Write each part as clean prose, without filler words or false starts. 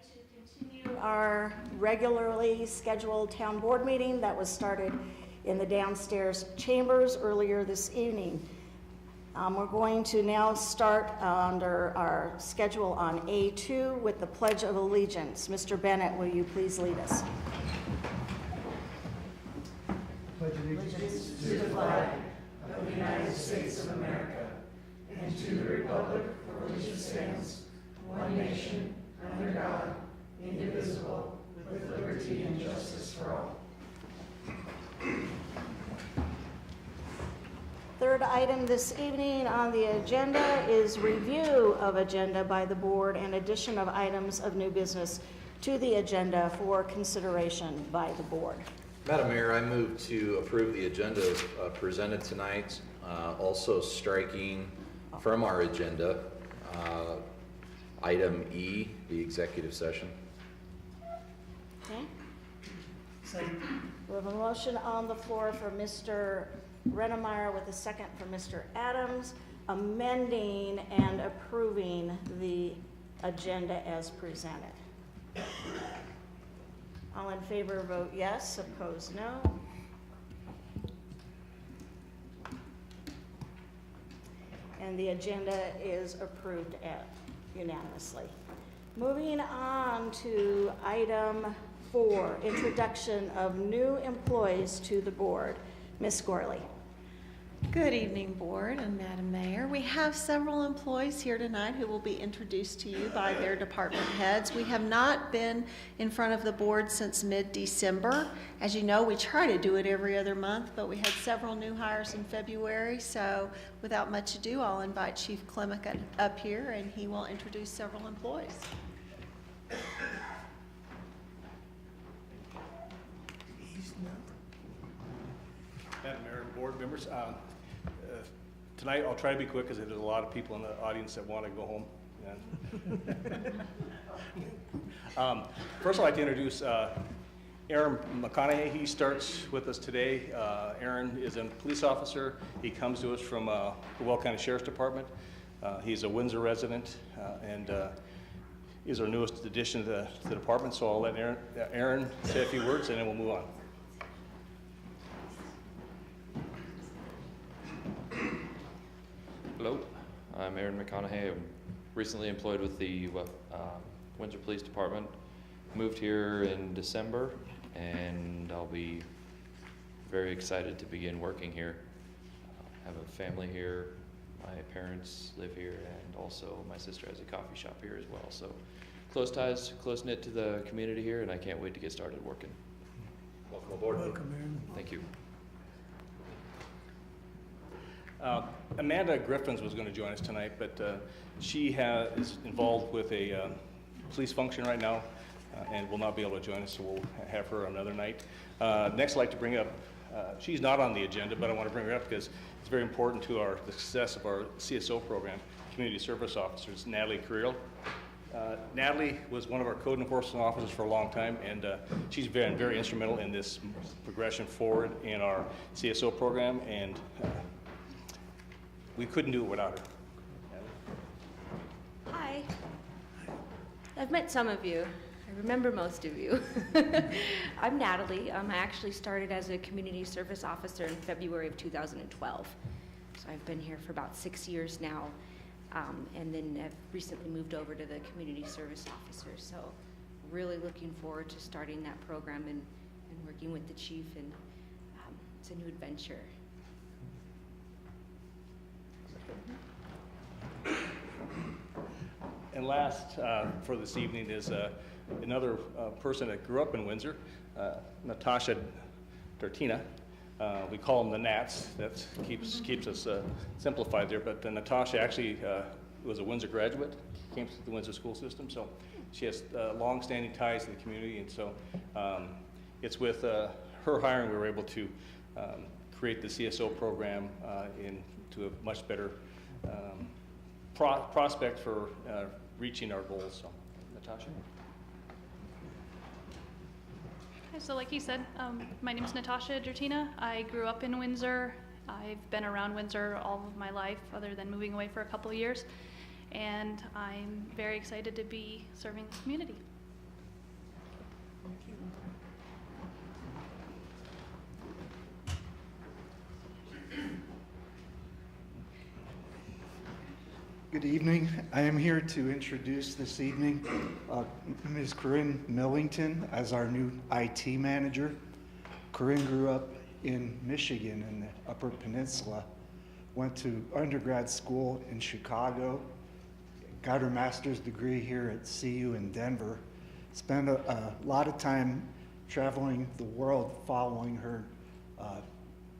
to continue our regularly scheduled town board meeting that was started in the downstairs chambers earlier this evening. We're going to now start under our schedule on A2 with the Pledge of Allegiance. Mr. Bennett, will you please lead us? Pledge allegiance to the flag of the United States of America and to the republic for which it stands, one nation, under God, indivisible, with liberty and justice for all. Third item this evening on the agenda is review of agenda by the board and addition of items of new business to the agenda for consideration by the board. Madam Mayor, I move to approve the agenda presented tonight, also striking from our agenda item E, the executive session. Okay. Second. We have a motion on the floor for Mr. Rennemeyer with a second for Mr. Adams, amending and approving the agenda as presented. All in favor vote yes, opposed no. And the agenda is approved unanimously. Moving on to item 4, introduction of new employees to the board. Ms. Gorley. Good evening, Board and Madam Mayor. We have several employees here tonight who will be introduced to you by their department heads. We have not been in front of the board since mid-December. As you know, we try to do it every other month, but we had several new hires in February, so without much ado, I'll invite Chief Klimek up here, and he will introduce several employees. Madam Mayor and board members, tonight I'll try to be quick because there's a lot of people in the audience that want to go home. First I'd like to introduce Aaron McConaughey. He starts with us today. Aaron is a police officer. He comes to us from the Will County Sheriff's Department. He's a Windsor resident and is our newest addition to the department, so I'll let Aaron say a few words and then we'll move on. Hello, I'm Aaron McConaughey. I'm recently employed with the Windsor Police Department. Moved here in December, and I'll be very excited to begin working here. I have a family here, my parents live here, and also my sister has a coffee shop here as well. So close ties, close knit to the community here, and I can't wait to get started working. Welcome aboard. Welcome, Aaron. Thank you. Amanda Griffins was going to join us tonight, but she is involved with a police function right now and will not be able to join us, so we'll have her another night. Next, I'd like to bring up, she's not on the agenda, but I want to bring her up because it's very important to the success of our CSO program, Community Service Officers, Natalie Carrillo. Natalie was one of our code enforcement officers for a long time, and she's been very instrumental in this progression forward in our CSO program, and we couldn't do it without her. Hi. I've met some of you. I remember most of you. I'm Natalie. I actually started as a community service officer in February of 2012. So I've been here for about 6 years now, and then I've recently moved over to the community service officer. So really looking forward to starting that program and working with the chief, and it's a new adventure. And last for this evening is another person that grew up in Windsor, Natasha Dartina. We call them the Nats. That keeps us simplified there. But Natasha actually was a Windsor graduate, came to the Windsor school system, so she has long-standing ties to the community. And so it's with her hiring we were able to create the CSO program into a much better prospect for reaching our goals. So, Natasha. So like you said, my name is Natasha Dertina. I grew up in Windsor. I've been around Windsor all of my life other than moving away for a couple of years. And I'm very excited to be serving the community. Good evening. I am here to introduce this evening Ms. Corinne Millington as our new IT manager. Corinne grew up in Michigan in the Upper Peninsula, went to undergrad school in Chicago, got her master's degree here at CU in Denver, spent a lot of time traveling the world following her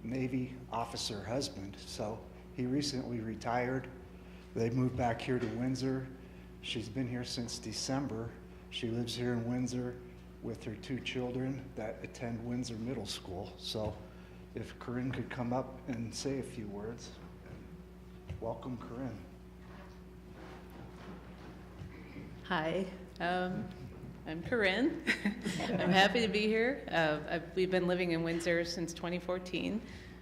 Navy officer husband. So he recently retired. They moved back here to Windsor. She's been here since December. She lives here in Windsor with her 2 children that attend Windsor Middle School. So if Corinne could come up and say a few words. Welcome, Corinne. Hi, I'm Corinne. I'm happy to be here. We've been living in Windsor since 2014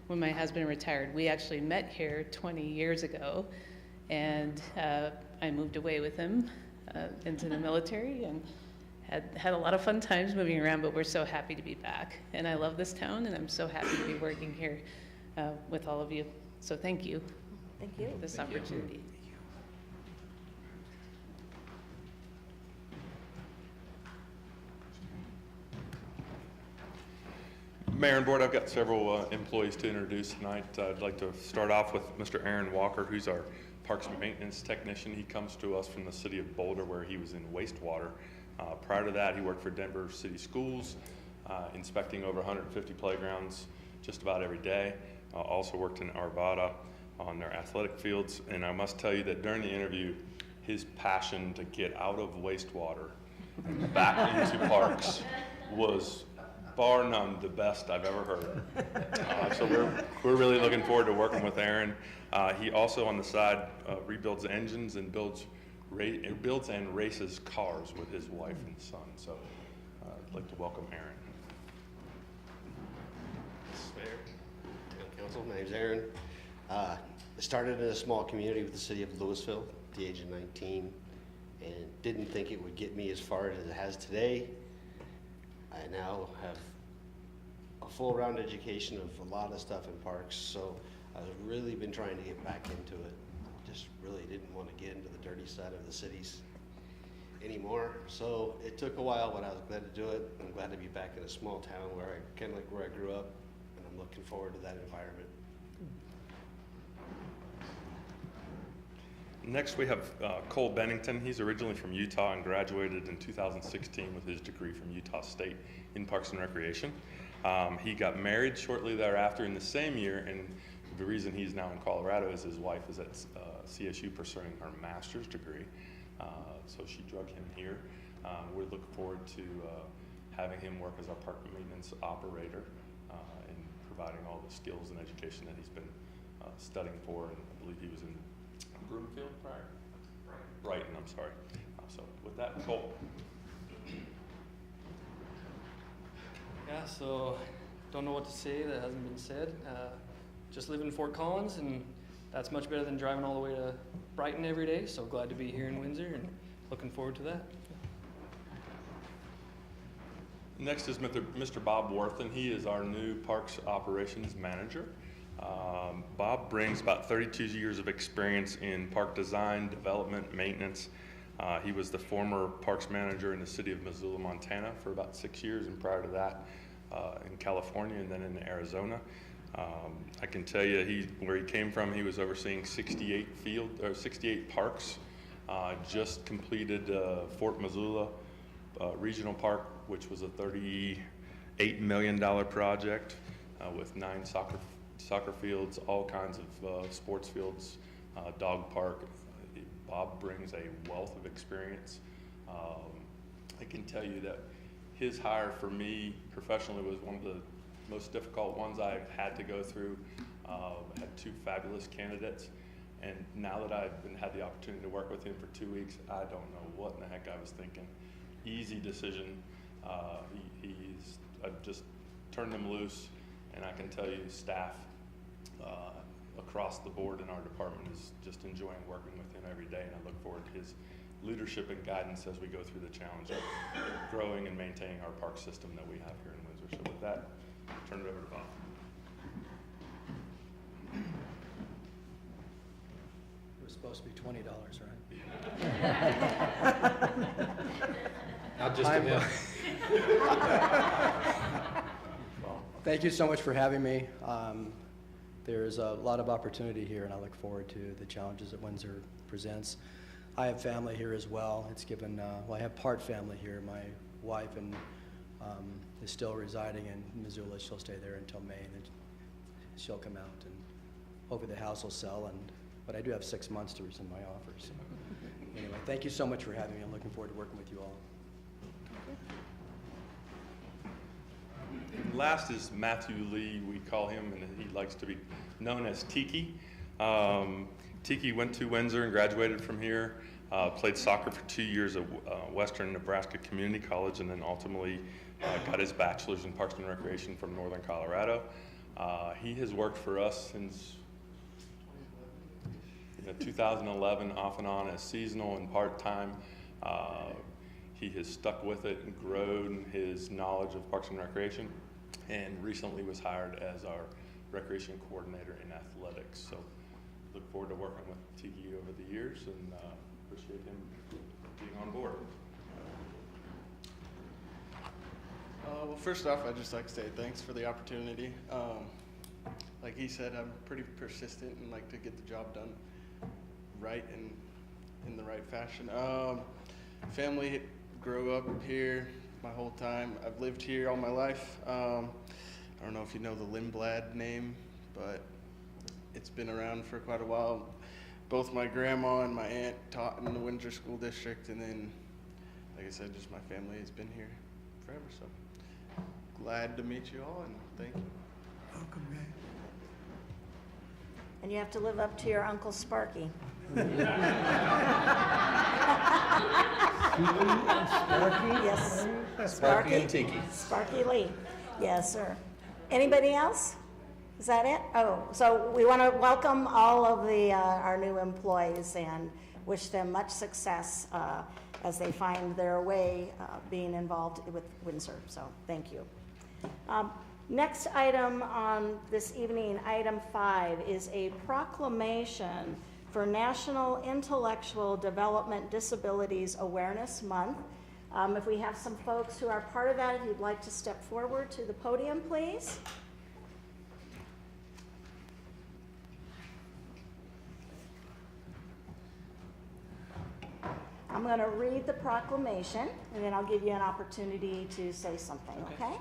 when my husband retired. We actually met here 20 years ago, and I moved away with him into the military and had a lot of fun times moving around, but we're so happy to be back. And I love this town, and I'm so happy to be working here with all of you. So thank you. Thank you. For this opportunity. Mayor and Board, I've got several employees to introduce tonight. I'd like to start off with Mr. Aaron Walker, who's our Parks Maintenance Technician. He comes to us from the city of Boulder, where he was in wastewater. Prior to that, he worked for Denver City Schools, inspecting over 150 playgrounds just about every day. Also worked in Arvada on their athletic fields. And I must tell you that during the interview, his passion to get out of wastewater and back into parks was bar none the best I've ever heard. So we're really looking forward to working with Aaron. He also on the side rebuilds engines and builds and races cars with his wife and son. So I'd like to welcome Aaron. Mayor, Town Council, my name's Aaron. I started in a small community with the city of Louisville at the age of 19 and didn't think it would get me as far as it has today. I now have a full round education of a lot of stuff in parks, so I've really been trying to get back into it. Just really didn't want to get into the dirty side of the cities anymore. So it took a while, but I was glad to do it. I'm glad to be back in a small town where kind of like where I grew up, and I'm looking forward to that environment. Next, we have Cole Bennington. He's originally from Utah and graduated in 2016 with his degree from Utah State in Parks and Recreation. He got married shortly thereafter in the same year, and the reason he's now in Colorado is his wife is at CSU pursuing her master's degree. So she drug him here. We're looking forward to having him work as our park maintenance operator and providing all the skills and education that he's been studying for, and I believe he was in Broomfield prior? Brighton, I'm sorry. So with that, Cole. Yeah, so don't know what to say that hasn't been said. Just live in Fort Collins, and that's much better than driving all the way to Brighton every day, so glad to be here in Windsor and looking forward to that. Next is Mr. Bob Worthen. He is our new Parks Operations Manager. Bob brings about 32 years of experience in park design, development, maintenance. He was the former parks manager in the city of Missoula, Montana for about 6 years, and prior to that in California and then in Arizona. I can tell you where he came from, he was overseeing 68 parks. Just completed Fort Missoula Regional Park, which was a $38 million project with 9 soccer fields, all kinds of sports fields, dog park. Bob brings a wealth of experience. I can tell you that his hire for me professionally was one of the most difficult ones I had to go through. I had 2 fabulous candidates, and now that I've had the opportunity to work with him for 2 weeks, I don't know what in the heck I was thinking. Easy decision. I've just turned him loose, and I can tell you staff across the board in our department is just enjoying working with him every day, and I look forward to his leadership and guidance as we go through the challenge of growing and maintaining our park system that we have here in Windsor. So with that, I'll turn it over to Bob. It was supposed to be $20, right? Not just a bit. Thank you so much for having me. There's a lot of opportunity here, and I look forward to the challenges that Windsor presents. I have family here as well. It's given, well, I have part family here. My wife is still residing in Missoula. She'll stay there until May, and then she'll come out, and hopefully the house will sell. But I do have 6 months to rescind my offer. So anyway, thank you so much for having me. I'm looking forward to working with you all. Last is Matthew Lee, we call him, and he likes to be known as Tiki. Tiki went to Windsor and graduated from here, played soccer for 2 years at Western Nebraska Community College, and then ultimately got his bachelor's in Parks and Recreation from Northern Colorado. He has worked for us since 2011, off and on as seasonal and part-time. He has stuck with it and grown his knowledge of Parks and Recreation, and recently was hired as our recreation coordinator in athletics. So look forward to working with Tiki over the years, and appreciate him being on board. Well, first off, I'd just like to say thanks for the opportunity. Like he said, I'm pretty persistent and like to get the job done right and in the right fashion. Family grew up here my whole time. I've lived here all my life. I don't know if you know the Lindblad name, but it's been around for quite a while. Both my grandma and my aunt taught in the Windsor School District, and then, like I said, just my family has been here forever. So glad to meet you all, and thank you. Welcome, man. And you have to live up to your Uncle Sparky. Sparky? Yes. Sparky and Tiki. Sparky Lee. Yes, sir. Anybody else? Is that it? Oh, so we want to welcome all of the our new employees and wish them much success as they find their way being involved with Windsor. So thank you. Next item on this evening, item 5, is a proclamation for National Intellectual Development Disabilities Awareness Month. If we have some folks who are part of that, if you'd like to step forward to the podium, please. I'm going to read the proclamation, and then I'll give you an opportunity to say something, okay?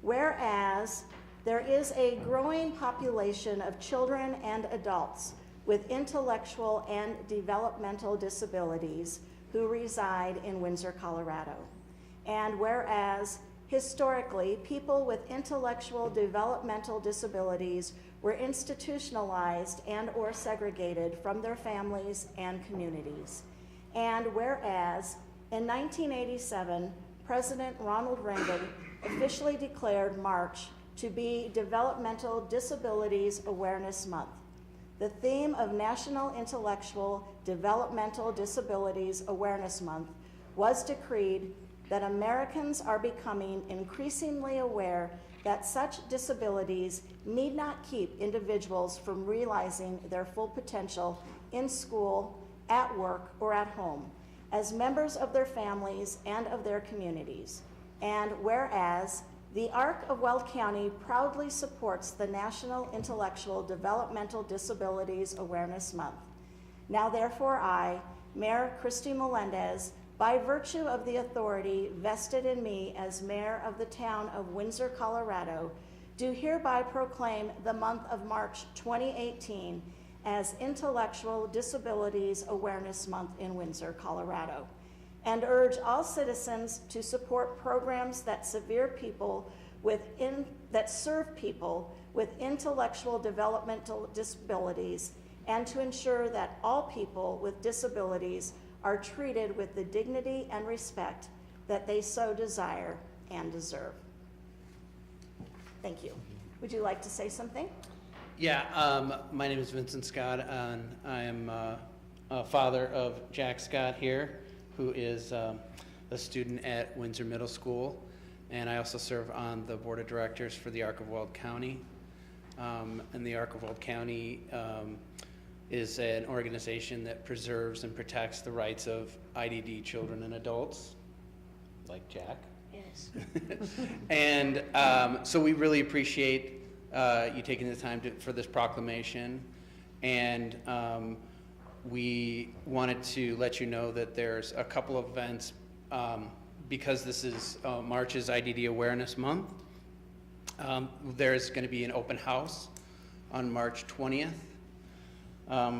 Whereas there is a growing population of children and adults with intellectual and developmental disabilities who reside in Windsor, Colorado. And whereas historically, people with intellectual developmental disabilities were institutionalized and or segregated from their families and communities. And whereas in 1987, President Ronald Reagan officially declared March to be Developmental Disabilities Awareness Month. The theme of National Intellectual Developmental Disabilities Awareness Month was decreed that Americans are becoming increasingly aware that such disabilities need not keep individuals from realizing their full potential in school, at work, or at home, as members of their families and of their communities. And whereas the Arc of Weld County proudly supports the National Intellectual Developmental Disabilities Awareness Month. Now therefore I, Mayor Christy Melendez, by virtue of the authority vested in me as mayor of the town of Windsor, Colorado, do hereby proclaim the month of March 2018 as Intellectual Disabilities Awareness Month in Windsor, Colorado, and urge all citizens to support programs that serve people with intellectual developmental disabilities, and to ensure that all people with disabilities are treated with the dignity and respect that they so desire and deserve. Thank you. Would you like to say something? Yeah, my name is Vincent Scott, and I am father of Jack Scott here, who is a student at Windsor Middle School, and I also serve on the board of directors for the Arc of Weld County. And the Arc of Weld County is an organization that preserves and protects the rights of IDD children and adults, like Jack. Yes. And so we really appreciate you taking the time for this proclamation. And we wanted to let you know that there's a couple of events, because this is March's IDD Awareness Month. There's going to be an open house on March 20th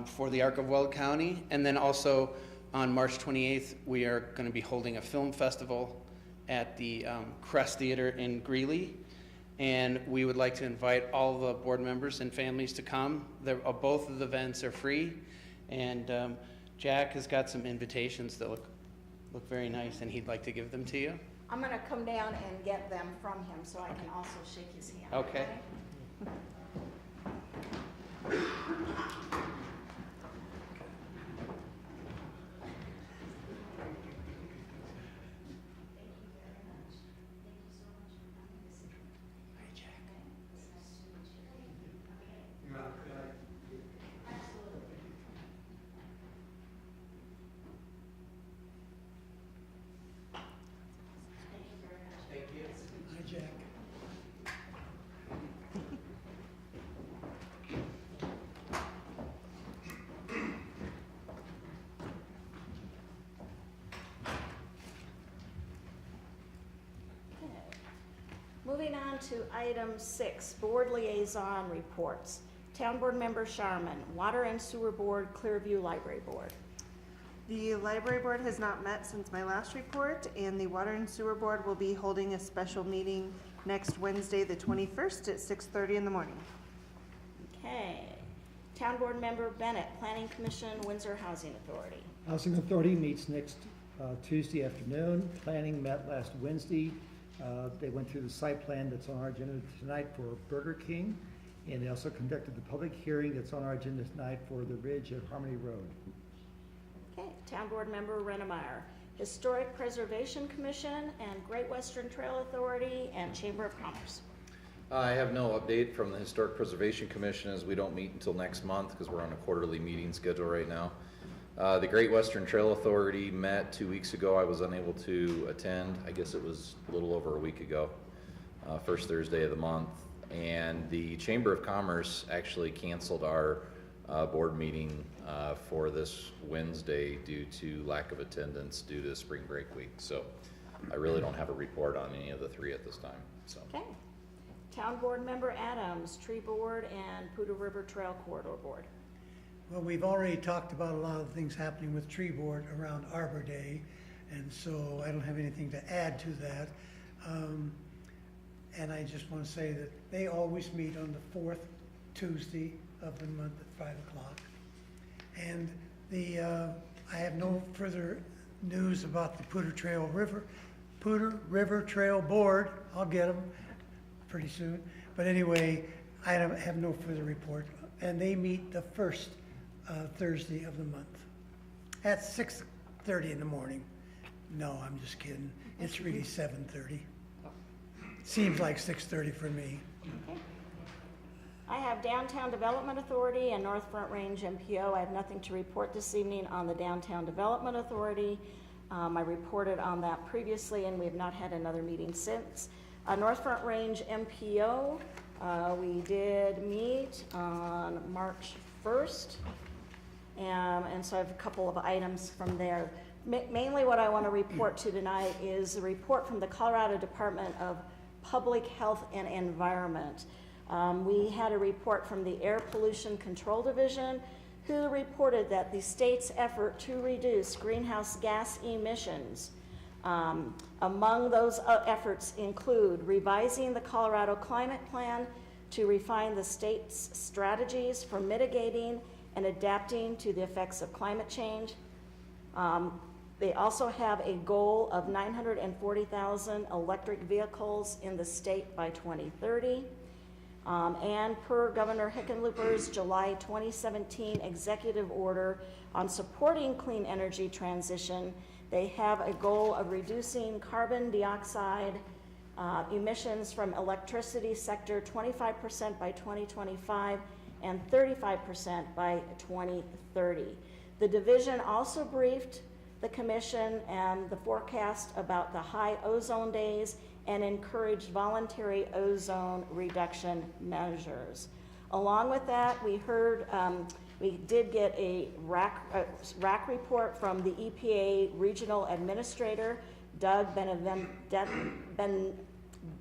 for the Arc of Weld County. And then also on March 28th, we are going to be holding a film festival at the Crest Theater in Greeley. And we would like to invite all the board members and families to come. Both of the events are free. And Jack has got some invitations that look very nice, and he'd like to give them to you. I'm going to come down and get them from him so I can also shake his hand. Okay. Moving on to item 6, board liaison reports. Town Board Member Sharman, Water and Sewer Board, Clearview Library Board. The Library Board has not met since my last report, and the Water and Sewer Board will be holding a special meeting next Wednesday, the 21st at 6:30 in the morning. Okay. Town Board Member Bennett, Planning Commission, Windsor Housing Authority. Housing Authority meets next Tuesday afternoon. Planning met last Wednesday. They went through the site plan that's on our agenda tonight for Burger King, and they also conducted the public hearing that's on our agenda tonight for the Ridge at Harmony Road. Okay. Town Board Member Rennemeyer, Historic Preservation Commission and Great Western Trail Authority and Chamber of Commerce. I have no update from the Historic Preservation Commission, as we don't meet until next month because we're on a quarterly meeting schedule right now. The Great Western Trail Authority met 2 weeks ago. I was unable to attend. I guess it was a little over a week ago, first Thursday of the month. And the Chamber of Commerce actually canceled our board meeting for this Wednesday due to lack of attendance due to spring break week. So I really don't have a report on any of the three at this time. So. Okay. Town Board Member Adams, Tree Board and Poudre River Trail Corridor Board. Well, we've already talked about a lot of things happening with Tree Board around Arbor Day, and so I don't have anything to add to that. And I just want to say that they always meet on the fourth Tuesday of the month at 5 o'clock. And I have no further news about the Poudre River Trail Board. I'll get them pretty soon. But anyway, I have no further report. And they meet the first Thursday of the month at 6:30 in the morning. No, I'm just kidding. It's really 7:30. Seems like 6:30 for me. Okay. I have Downtown Development Authority and North Front Range MPO. I have nothing to report this evening on the Downtown Development Authority. I reported on that previously, and we have not had another meeting since. North Front Range MPO, we did meet on March 1st, and so I have a couple of items from there. Mainly what I want to report to tonight is a report from the Colorado Department of Public Health and Environment. We had a report from the Air Pollution Control Division, who reported that the state's effort to reduce greenhouse gas emissions, among those efforts include revising the Colorado Climate Plan to refine the state's strategies for mitigating and adapting to the effects of climate change. They also have a goal of 940,000 electric vehicles in the state by 2030. And per Governor Hickenlooper's July 2017 executive order on supporting clean energy transition, they have a goal of reducing carbon dioxide emissions from electricity sector 25% by 2025 and 35% by 2030. The division also briefed the commission and the forecast about the high ozone days and encouraged voluntary ozone reduction measures. Along with that, we heard, we did get a RAC report from the EPA Regional Administrator, Doug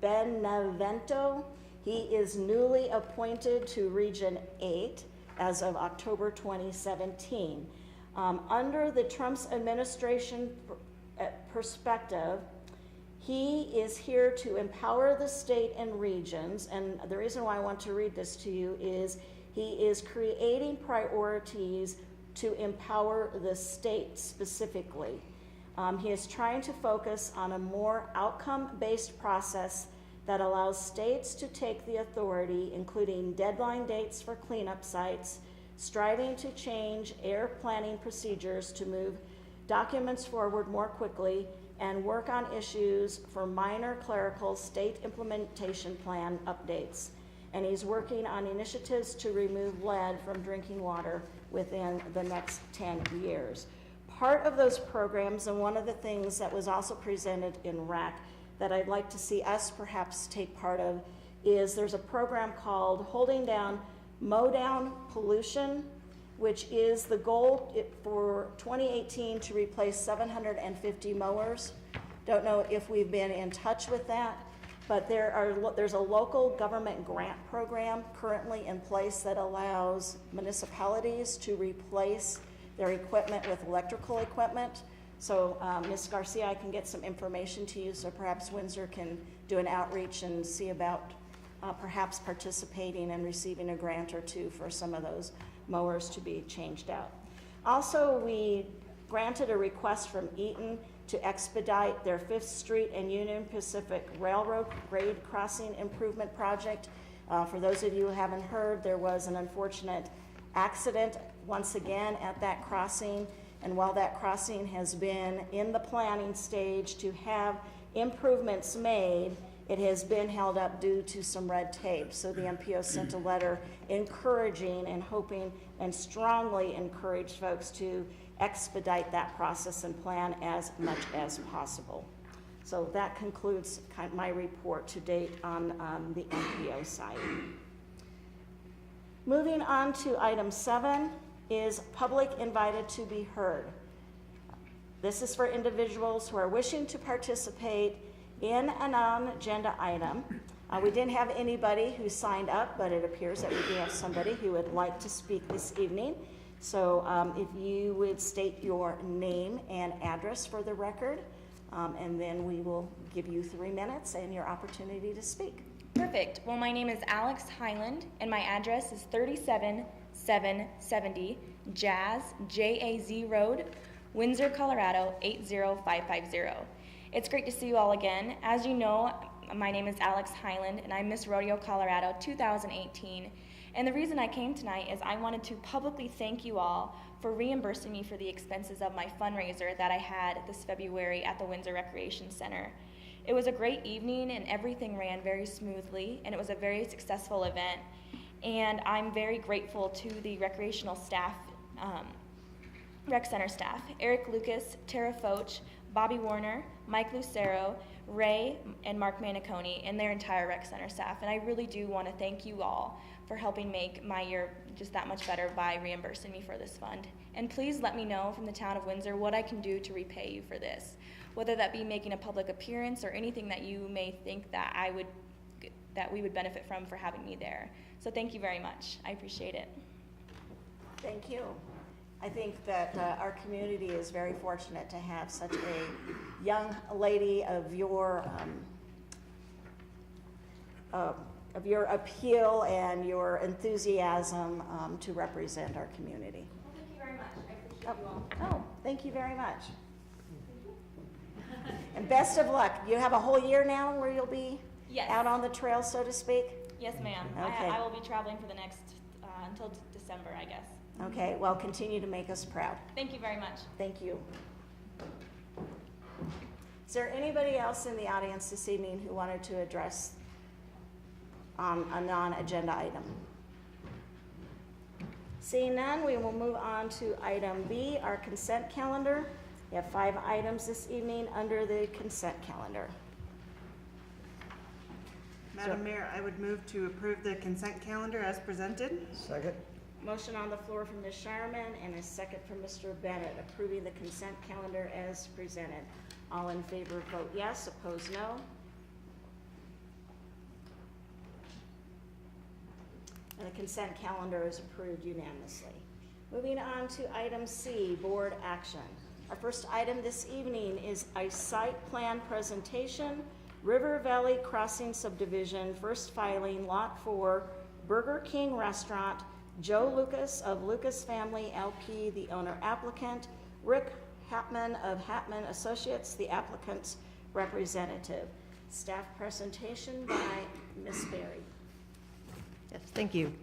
Benevento. He is newly appointed to Region 8 as of October 2017. Under the Trump's administration perspective, he is here to empower the state and regions, and the reason why I want to read this to you is he is creating priorities to empower the state specifically. He is trying to focus on a more outcome-based process that allows states to take the authority, including deadline dates for cleanup sites, striving to change air planning procedures to move documents forward more quickly, and work on issues for minor clerical state implementation plan updates. And he's working on initiatives to remove lead from drinking water within the next 10 years. Part of those programs, and one of the things that was also presented in RAC that I'd like to see us perhaps take part of, is there's a program called Holding Down Mow Down Pollution, which is the goal for 2018 to replace 750 mowers. Don't know if we've been in touch with that, but there's a local government grant program currently in place that allows municipalities to replace their equipment with electrical equipment. So Ms. Garcia, I can get some information to you, so perhaps Windsor can do an outreach and see about perhaps participating and receiving a grant or two for some of those mowers to be changed out. Also, we granted a request from Eaton to expedite their 5th Street and Union Pacific Railroad grade crossing improvement project. For those of you who haven't heard, there was an unfortunate accident once again at that crossing, and while that crossing has been in the planning stage to have improvements made, it has been held up due to some red tape. So the MPO sent a letter encouraging and hoping and strongly encouraged folks to expedite that process and plan as much as possible. So that concludes my report to date on the MPO side. Moving on to item 7 is public invited to be heard. This is for individuals who are wishing to participate in a non-agenda item. We didn't have anybody who signed up, but it appears that we do have somebody who would like to speak this evening. So if you would state your name and address for the record, and then we will give you 3 minutes and your opportunity to speak. Perfect. Well, my name is Alex Highland, and my address is 37770 Jazz, J-A-Z Road, Windsor, Colorado, 80550. It's great to see you all again. As you know, my name is Alex Highland, and I'm Miss Rodeo Colorado 2018. And the reason I came tonight is I wanted to publicly thank you all for reimbursing me for the expenses of my fundraiser that I had this February at the Windsor Recreation Center. It was a great evening, and everything ran very smoothly, and it was a very successful event. And I'm very grateful to the recreational staff, rec center staff, Eric Lucas, Tara Foch, Bobby Warner, Mike Lucero, Ray, and Mark Maniconi, and their entire rec center staff. And I really do want to thank you all for helping make my year just that much better by reimbursing me for this fund. And please let me know from the town of Windsor what I can do to repay you for this, whether that be making a public appearance or anything that you may think that we would benefit from for having me there. So thank you very much. I appreciate it. Thank you. I think that our community is very fortunate to have such a young lady of your appeal and your enthusiasm to represent our community. Well, thank you very much. I appreciate you all. Oh, thank you very much. And best of luck. You have a whole year now where you'll be Yes. out on the trail, so to speak? Yes, ma'am. Okay. I will be traveling for the next, until December, I guess. Okay, well, continue to make us proud. Thank you very much. Thank you. Is there anybody else in the audience this evening who wanted to address a non-agenda item? Seeing none, we will move on to item B, our consent calendar. We have 5 items this evening under the consent calendar. Madam Mayor, I would move to approve the consent calendar as presented. Second. Motion on the floor from Ms. Shireman and a second from Mr. Bennett, approving the consent calendar as presented. All in favor vote yes, opposed no. And the consent calendar is approved unanimously. Moving on to item C, board action. Our first item this evening is a site plan presentation, River Valley Crossing Subdivision, first filing, Lot 4, Burger King Restaurant, Joe Lucas of Lucas Family LP, the owner applicant, Rick Hatman of Hatman Associates, the applicant's representative. Staff presentation by Ms. Berry. Yes, thank you.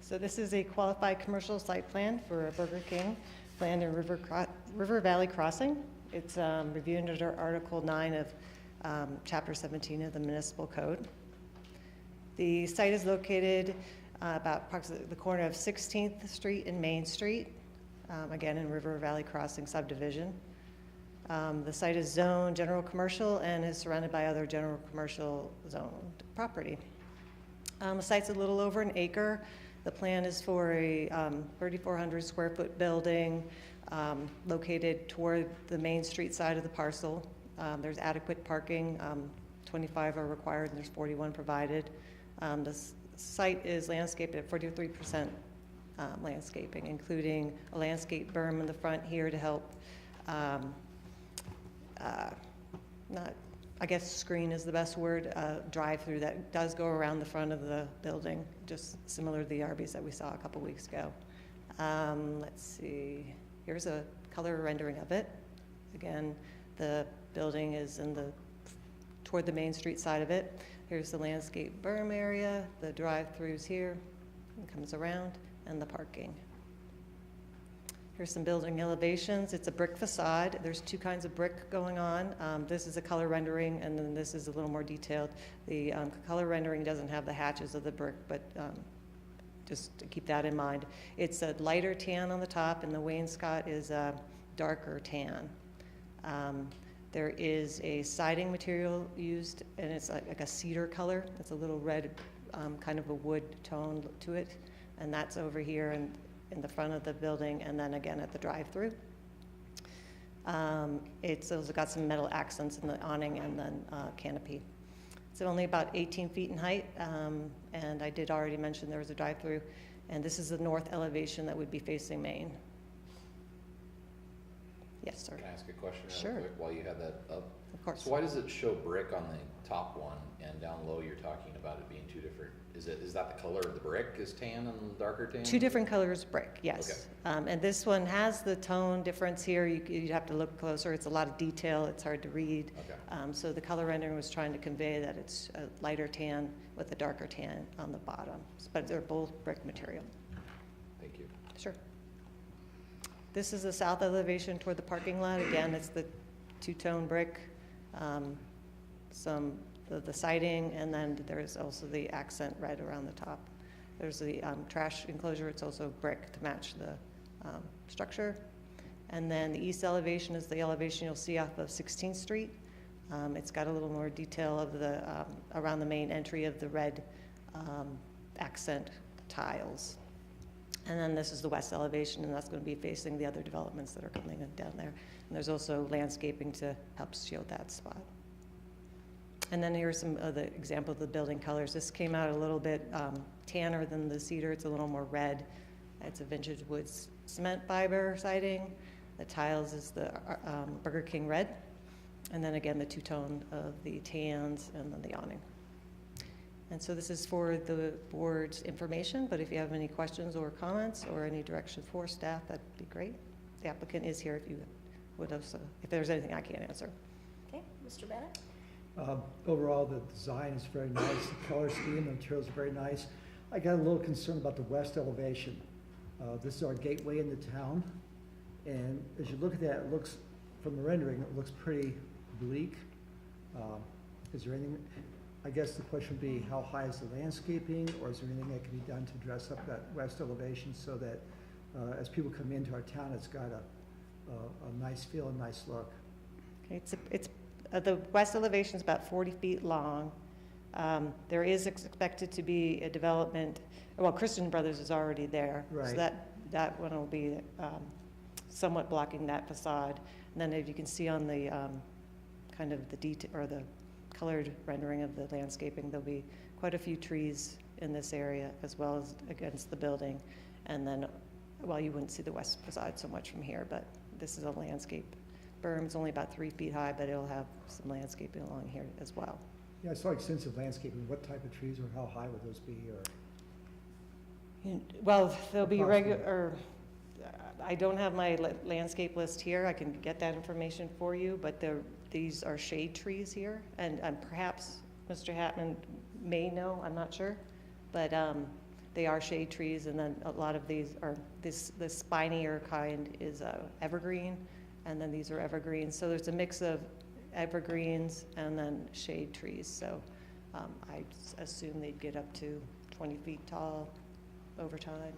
So this is a qualified commercial site plan for a Burger King planned in River Valley Crossing. It's reviewed under Article 9 of Chapter 17 of the Municipal Code. The site is located about approximately the corner of 16th Street and Main Street, again in River Valley Crossing subdivision. The site is zoned general commercial and is surrounded by other general commercial zoned property. The site's a little over an acre. The plan is for a 3,400 square foot building located toward the Main Street side of the parcel. There's adequate parking, 25 are required and there's 41 provided. The site is landscaped at 43% landscaping, including a landscape berm in the front here to help I guess screen is the best word, drive-through that does go around the front of the building, just similar to the Arby's that we saw a couple weeks ago. Let's see, here's a color rendering of it. Again, the building is toward the Main Street side of it. Here's the landscape berm area, the drive-throughs here, it comes around, and the parking. Here's some building elevations. It's a brick facade. There's 2 kinds of brick going on. This is a color rendering, and then this is a little more detailed. The color rendering doesn't have the hatches of the brick, but just to keep that in mind. It's a lighter tan on the top, and the wainscot is a darker tan. There is a siding material used, and it's like a cedar color. It's a little red, kind of a wood tone to it, and that's over here and in the front of the building, and then again at the drive-through. It's also got some metal accents in the awning and then canopy. It's only about 18 feet in height, and I did already mention there was a drive-through, and this is the north elevation that would be facing Main. Yes, sir. Can I ask a question Sure. real quick while you have that up? Of course. So why does it show brick on the top one and down low you're talking about it being 2 different? Is that the color of the brick is tan and darker tan? 2 different colors brick, yes. Okay. And this one has the tone difference here. You'd have to look closer. It's a lot of detail. It's hard to read. Okay. So the color rendering was trying to convey that it's a lighter tan with a darker tan on the bottom. But they're both brick material. Thank you. Sure. This is the south elevation toward the parking lot. Again, it's the 2-tone brick, the siding, and then there's also the accent red around the top. There's the trash enclosure. It's also brick to match the structure. And then the east elevation is the elevation you'll see off of 16th Street. It's got a little more detail of the around the main entry of the red accent tiles. And then this is the west elevation, and that's going to be facing the other developments that are coming in down there. And there's also landscaping to help shield that spot. And then here's some of the example of the building colors. This came out a little bit tanner than the cedar. It's a little more red. It's a vintage woods cement fiber siding. The tiles is the Burger King red. And then again, the 2-tone of the tans and then the awning. And so this is for the board's information, but if you have any questions or comments or any direction for staff, that'd be great. The applicant is here if you would also, if there's anything I can't answer. Okay, Mr. Bennett? Overall, the design is very nice, the color scheme, the materials are very nice. I got a little concerned about the west elevation. This is our gateway into town, and as you look at that, it looks, from the rendering, it looks pretty bleak. Is there anything, I guess the question would be, how high is the landscaping, or is there anything that can be done to dress up that west elevation so that as people come into our town, it's got a nice feel, a nice look? Okay, the west elevation is about 40 feet long. There is expected to be a development, well, Christian Brothers is already there. Right. So that one will be somewhat blocking that facade. And then if you can see on the kind of the detail, or the colored rendering of the landscaping, there'll be quite a few trees in this area as well as against the building. And then, well, you wouldn't see the west facade so much from here, but this is a landscape berm. It's only about 3 feet high, but it'll have some landscaping along here as well. Yeah, I saw extensive landscaping. What type of trees, or how high would those be, or? Well, there'll be Approximately. regular, I don't have my landscape list here. I can get that information for you, but these are shade trees here, and perhaps Mr. Hatman may know, I'm not sure, but they are shade trees, and then a lot of these are, this spinier kind is evergreen, and then these are evergreens. So there's a mix of evergreens and then shade trees. So I assume they'd get up to 20 feet tall over time.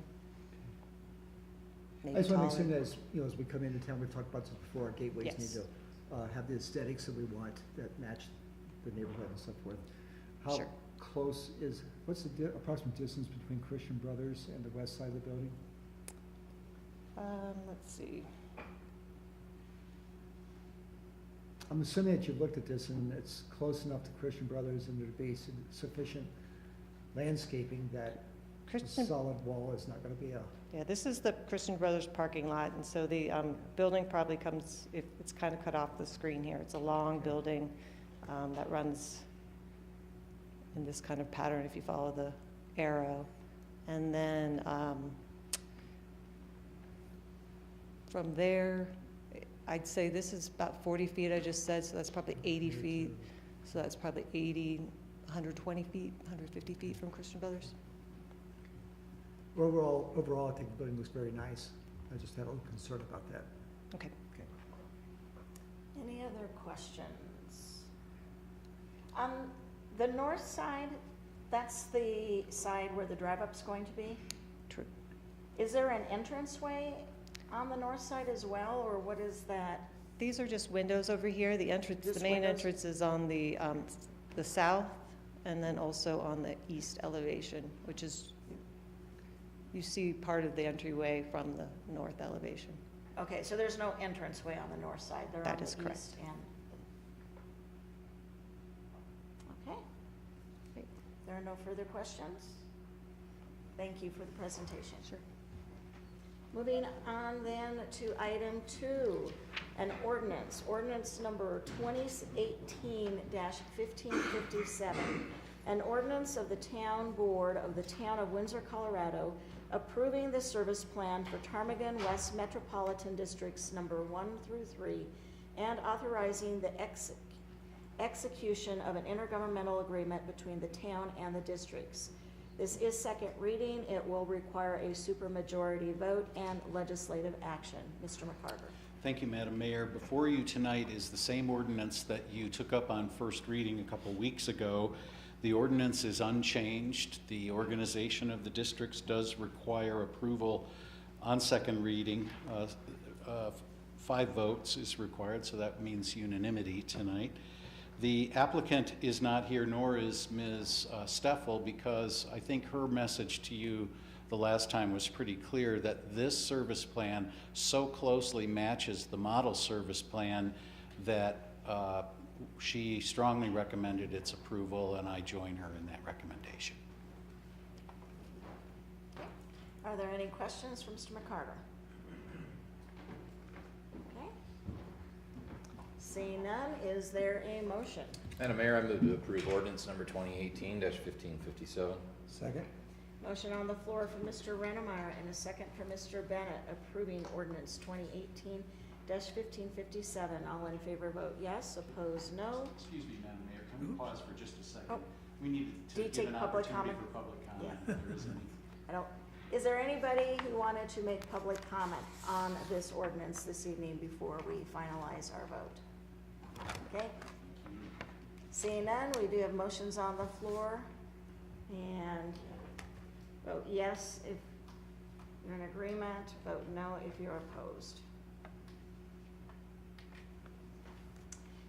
I just want to make sure that as we come into town, we've talked about this before, our gateways Yes. need to have the aesthetics that we want that match the neighborhood and so forth. How Sure. close is, what's the approximate distance between Christian Brothers and the west side of the building? Let's see. I'm assuming that you've looked at this and it's close enough to Christian Brothers and there'd be sufficient landscaping that a solid wall is not going to be a. Yeah, this is the Christian Brothers parking lot, and so the building probably comes, it's kind of cut off the screen here. It's a long building that runs in this kind of pattern if you follow the arrow. And then from there, I'd say this is about 40 feet, I just said, so that's probably 80 feet. So that's probably 80, 120 feet, 150 feet from Christian Brothers. Overall, I think the building looks very nice. I just had a little concern about that. Okay. Okay. Any other questions? The north side, that's the side where the drive-up's going to be? True. Is there an entranceway on the north side as well, or what is that? These are just windows over here. The entrance, Just the main windows? entrance is on the south, and then also on the east elevation, which is, you see part of the entryway from the north elevation. Okay, so there's no entranceway on the north side, they're That on is the correct. east end. Okay. Great. There are no further questions? Thank you for the presentation. Sure. Moving on then to item 2, an ordinance number 2018-1557. An ordinance of the Town Board of the Town of Windsor, Colorado, approving the service plan for Ptarmigan West Metropolitan Districts number 1 through 3, and authorizing the execution of an intergovernmental agreement between the town and the districts. This is second reading. It will require a supermajority vote and legislative action. Mr. McCarver. Thank you, Madam Mayor. Before you tonight is the same ordinance that you took up on first reading a couple weeks ago. The ordinance is unchanged. The organization of the districts does require approval on second reading. 5 votes is required, so that means unanimity tonight. The applicant is not here, nor is Ms. Steffel, because I think her message to you the last time was pretty clear that this service plan so closely matches the model service plan that she strongly recommended its approval, and I join her in that recommendation. Are there any questions for Mr. McCarver? Okay. Seeing none, is there a motion? Madam Mayor, I move to approve ordinance number 2018-1557. Second. Motion on the floor from Mr. Rennemeyer and a second from Mr. Bennett approving ordinance 2018-1557. All in favor vote yes, opposed no. Excuse me, Madam Mayor, pause for just a second. Oh. We need Do to you give take an public opportunity comment? for public comment Yeah. if there is any. I don't, is there anybody who wanted to make public comment on this ordinance this evening before we finalize our vote? Okay. Seeing none, we do have motions on the floor. And vote yes if you're in agreement, vote no if you're opposed.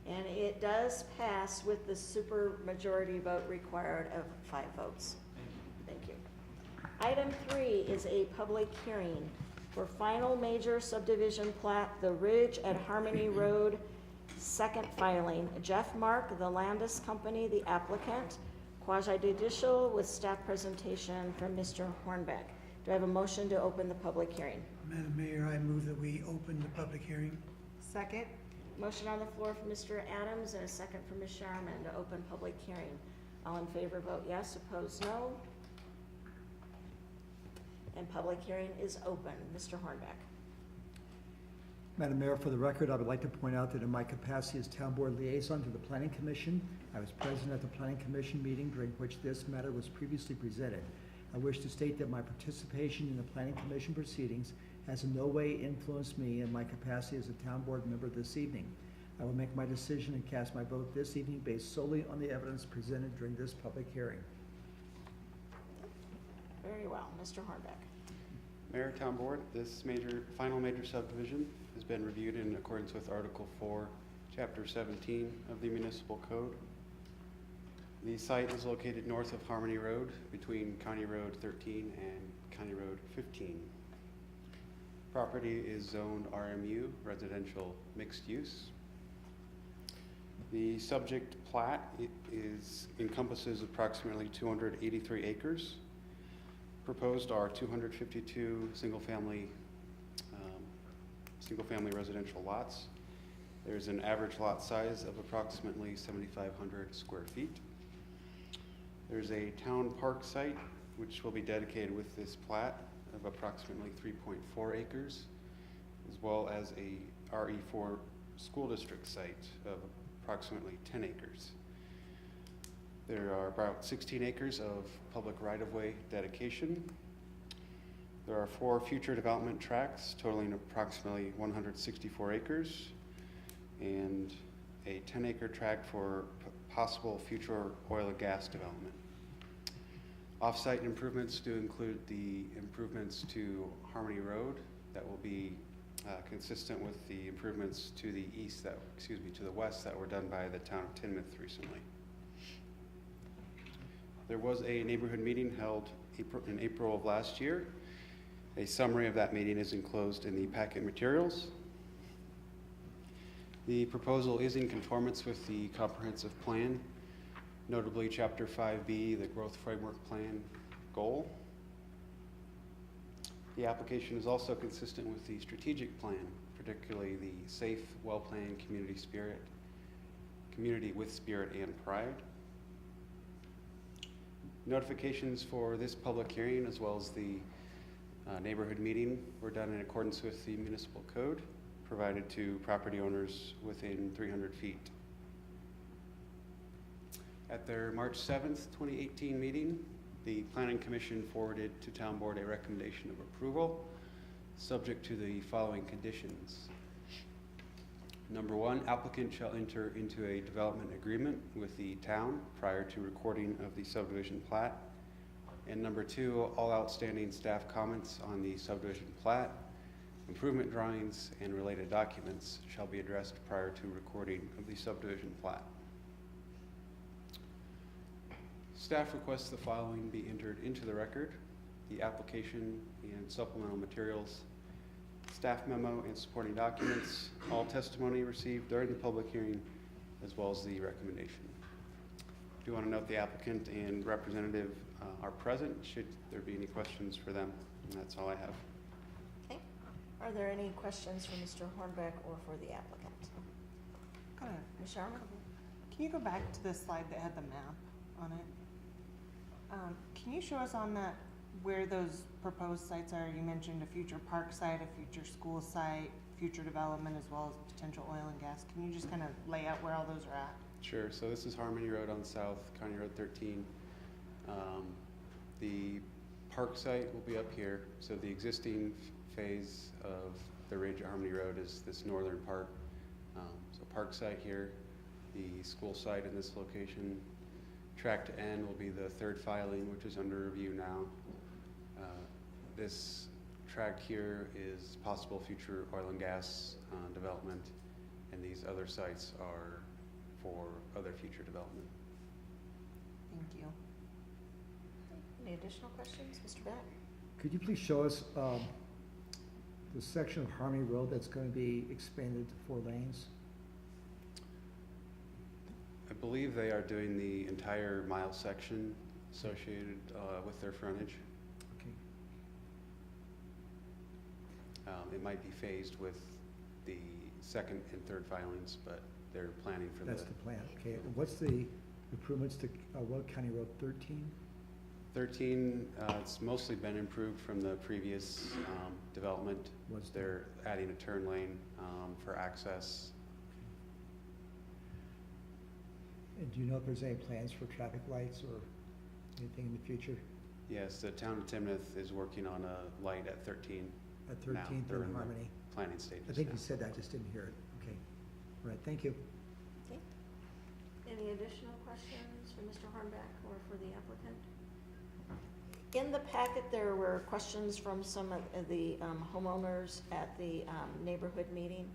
And it does pass with the super majority vote required of 5 votes. Thank you. Item 3 is a public hearing for final major subdivision plat, The Ridge at Harmony Road, second filing. Jeff Mark, the Landis Company, the applicant, quasi-judicial with staff presentation from Mr. Hornbeck. Do I have a motion to open the public hearing? Madam Mayor, I move that we open the public hearing. Second? Motion on the floor from Mr. Adams and a second from Ms. Sharman to open public hearing. All in favor vote yes, opposed no. And public hearing is open. Mr. Hornbeck. Madam Mayor, for the record, I would like to point out that in my capacity as Town Board Liaison to the Planning Commission, I was present at the Planning Commission meeting during which this matter was previously presented. I wish to state that my participation in the Planning Commission proceedings has in no way influenced me in my capacity as a Town Board member this evening. I will make my decision and cast my vote this evening based solely on the evidence presented during this public hearing. Very well. Mr. Hornbeck. Mayor, Town Board, this final major subdivision has been reviewed in accordance with Article 4, Chapter 17 of the Municipal Code. The site is located north of Harmony Road between County Road 13 and County Road 15. Property is zoned RMU, residential mixed use. The subject plat encompasses approximately 283 acres. Proposed are 252 single-family residential lots. There's an average lot size of approximately 7,500 square feet. There's a town park site which will be dedicated with this plat of approximately 3.4 acres, as well as a RE4 school district site of approximately 10 acres. There are about 16 acres of public right-of-way dedication. There are 4 future development tracts totaling approximately 164 acres and a 10-acre tract for possible future oil and gas development. Off-site improvements do include the improvements to Harmony Road that will be consistent with the improvements to the to the west that were done by the town of Tinmouth recently. There was a neighborhood meeting held in April of last year. A summary of that meeting is enclosed in the packet materials. The proposal is in conformance with the comprehensive plan, notably Chapter 5B, the Growth Framework Plan goal. The application is also consistent with the strategic plan, particularly the safe, well-planned community with spirit and pride. Notifications for this public hearing as well as the neighborhood meeting were done in accordance with the municipal code, provided to property owners within 300 feet. At their March 7th, 2018 meeting, the Planning Commission forwarded to Town Board a recommendation of approval, subject to the following conditions. Number 1, applicant shall enter into a development agreement with the town prior to recording of the subdivision plat. And number 2, all outstanding staff comments on the subdivision plat, improvement drawings, and related documents shall be addressed prior to recording of the subdivision plat. Staff requests the following be entered into the record: the application and supplemental materials, staff memo and supporting documents, all testimony received during the public hearing, as well as the recommendation. I do want to note the applicant and representative are present, should there be any questions for them, and that's all I have. Okay. Are there any questions for Mr. Hornbeck or for the applicant? Ms. Sharma? Can you go back to the slide that had the map on it? Can you show us on that where those proposed sites are? You mentioned a future park site, a future school site, future development, as well as potential oil and gas. Can you just kind of lay out where all those are at? Sure, so this is Harmony Road on South, County Road 13. The park site will be up here. So the existing phase of the Ridge at Harmony Road is this northern part. So park site here, the school site in this location. Tract N will be the third filing, which is under review now. This tract here is possible future oil and gas development, and these other sites are for other future development. Thank you. Any additional questions, Mr. Beck? Could you please show us the section of Harmony Road that's going to be expanded to 4 lanes? I believe they are doing the entire mile section associated with their frontage. Okay. It might be phased with the second and third filings, but they're planning for That's the plan. Okay. What's the improvements to what County Road 13? 13, it's mostly been improved from the previous development. They're adding a turn lane for access. And do you know if there's any plans for traffic lights or anything in the future? Yes, the town of Timnath is working on a light at 13. At 13th They're and in the Harmony? planning stages I think now. you said that, I just didn't hear it. Okay. All right, thank you. Okay. Any additional questions for Mr. Hornbeck or for the applicant? In the packet, there were questions from some of the homeowners at the neighborhood meeting.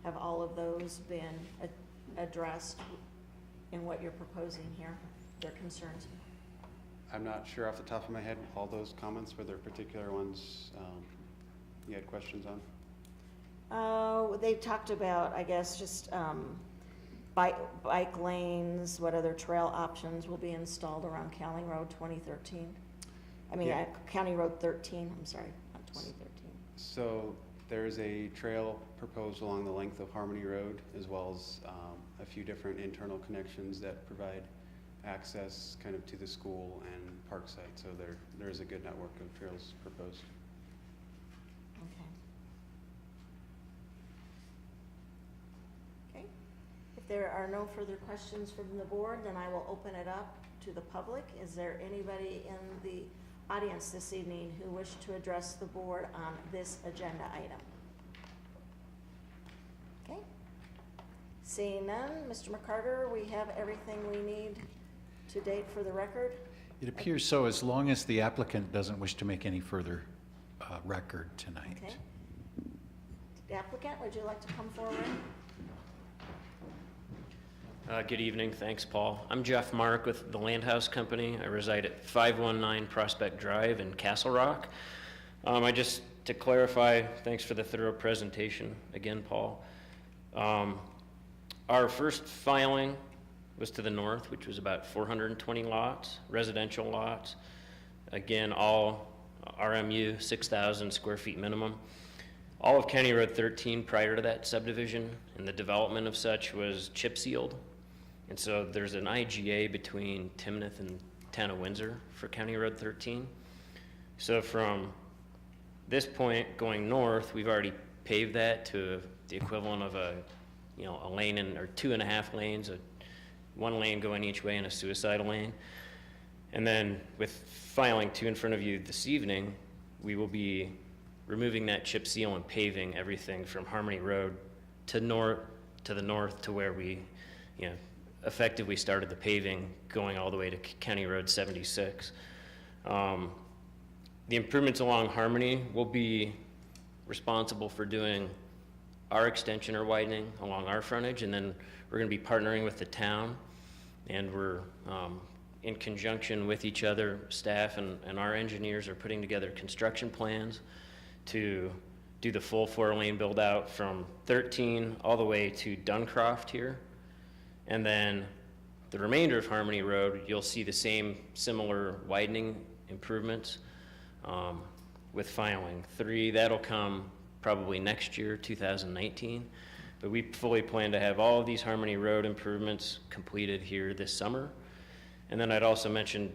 Have all of those been addressed in what you're proposing here, their concerns? I'm not sure off the top of my head all those comments, were there particular ones you had questions on? They talked about, I guess, just bike lanes, what other trail options will be installed around County Road 2013? I mean, Yeah. County Road 13, I'm sorry, not 2013. So there's a trail proposed along the length of Harmony Road, as well as a few different internal connections that provide access kind of to the school and park site. So there is a good network of trails proposed. Okay. Okay. If there are no further questions from the board, then I will open it up to the public. Is there anybody in the audience this evening who wish to address the board on this agenda item? Okay. Seeing none, Mr. McCarter, we have everything we need to date for the record. It appears so, as long as the applicant doesn't wish to make any further record tonight. Okay. The applicant, would you like to come forward? Good evening, thanks Paul. I'm Jeff Mark with the Land House Company. I reside at 519 Prospect Drive in Castle Rock. To clarify, thanks for the thorough presentation again, Paul. Our first filing was to the north, which was about 420 lots, residential lots. Again, all RMU, 6,000 square feet minimum. All of County Road 13 prior to that subdivision and the development of such was chip sealed. And so there's an IGA between Timnath and Town of Windsor for County Road 13. So from this point going north, we've already paved that to the equivalent of a lane or 2.5 lanes, one lane going each way and a suicidal lane. And then with filing 2 in front of you this evening, we will be removing that chip seal and paving everything from Harmony Road to the north to where we, effectively started the paving going all the way to County Road 76. The improvements along Harmony will be responsible for doing our extension or widening along our frontage, and then we're going to be partnering with the town, and we're in conjunction with each other, staff and our engineers are putting together construction plans to do the full 4-lane build out from 13 all the way to Duncroft here. And then the remainder of Harmony Road, you'll see the same similar widening improvements with filing 3. That'll come probably next year, 2019. But we fully plan to have all of these Harmony Road improvements completed here this summer. And then I'd also mention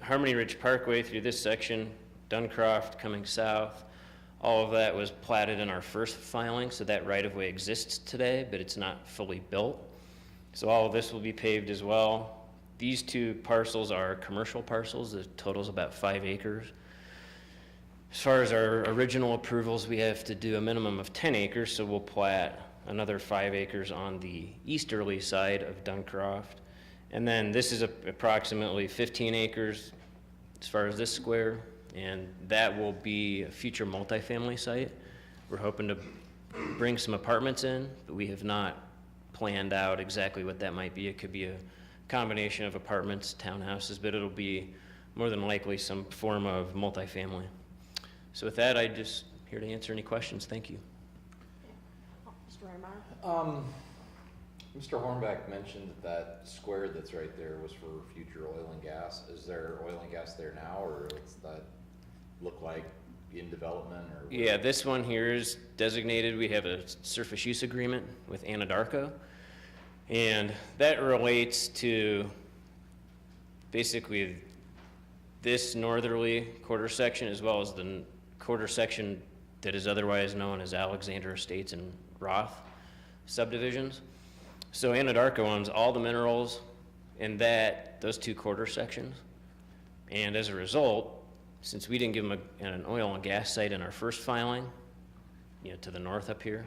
Harmony Ridge Parkway through this section, Duncroft coming south. All of that was platted in our first filing, so that right-of-way exists today, but it's not fully built. So all of this will be paved as well. These two parcels are commercial parcels. The total's about 5 acres. As far as our original approvals, we have to do a minimum of 10 acres, so we'll plat another 5 acres on the easterly side of Duncroft. And then this is approximately 15 acres as far as this square, and that will be a future multifamily site. We're hoping to bring some apartments in, but we have not planned out exactly what that might be. It could be a combination of apartments, townhouses, but it'll be more than likely some form of multifamily. So with that, I'm just here to answer any questions. Thank you. Mr. Reiner? Mr. Hornback mentioned that square that's right there was for future oil and gas. Is there oil and gas there now, or what's that look like in development? Or Yeah, this one here is designated. We have a surface use agreement with Anadarko, and that relates to basically this northerly quarter section as well as the quarter section that is otherwise known as Alexander Estates and Roth subdivisions. So Anadarko owns all the minerals in those two quarter sections. And as a result, since we didn't give them an oil and gas site in our first filing, to the north up here,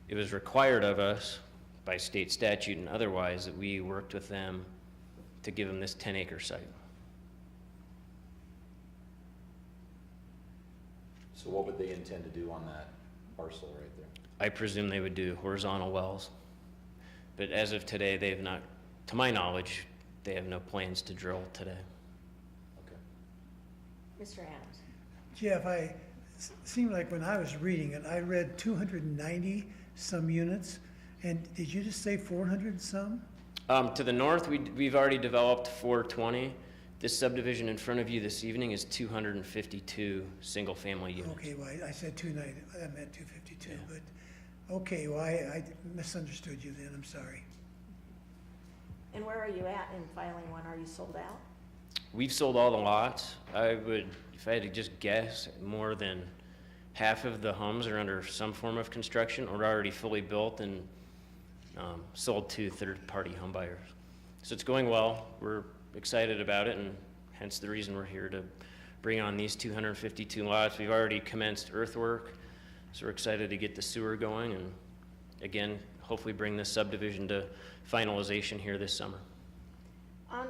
it was required of us by state statute and otherwise that we worked with them to give them this 10-acre site. So what would they intend to do on that parcel right there? I presume they would do horizontal wells. But as of today, they have not, to my knowledge, they have no plans to drill today. Mr. Adams? Jeff, seemed like when I was reading it, I read 290 some units, and did you just say 400 some? To the north, we've already developed 420. This subdivision in front of you this evening is 252 single-family units. Okay, well, I said 290, I meant 252, but, okay, well, I misunderstood you then, I'm sorry. And where are you at in filing one? Are you sold out? We've sold all the lots. I would, if I had to just guess, more than half of the homes are under some form of construction or already fully built and sold to third-party home buyers. So it's going well. We're excited about it, and hence the reason we're here to bring on these 252 lots. We've already commenced earthwork, so we're excited to get the sewer going and, again, hopefully bring this subdivision to finalization here this summer. On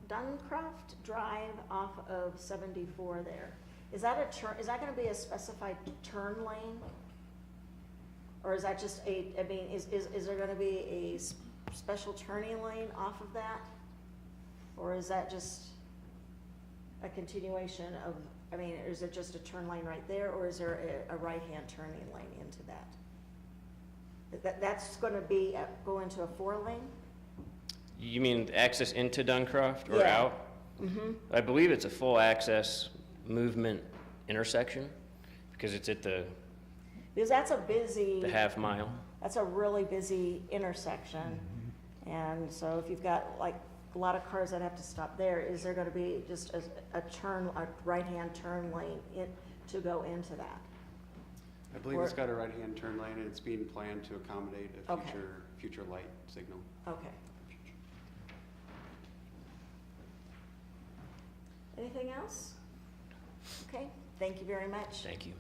Duncroft Drive off of 74 there, is that going to be a specified turn lane? Or is that just is there going to be a special turning lane off of that? Or is that just a continuation of, is it just a turn lane right there, or is there a right-hand turning lane into that? That's going to go into a 4-lane? You mean access into Duncroft or Yeah. out? Mm-hmm. I believe it's a full access movement intersection because it's at the Because that's a busy. the half mile. That's a really busy intersection. And so if you've got like a lot of cars that have to stop there, is there going to be just a right-hand turn lane to go into that? I believe it's got a right-hand turn lane, and it's being planned to accommodate a Okay. future light signal. Okay. Anything else? Okay, thank you very much. Thank you.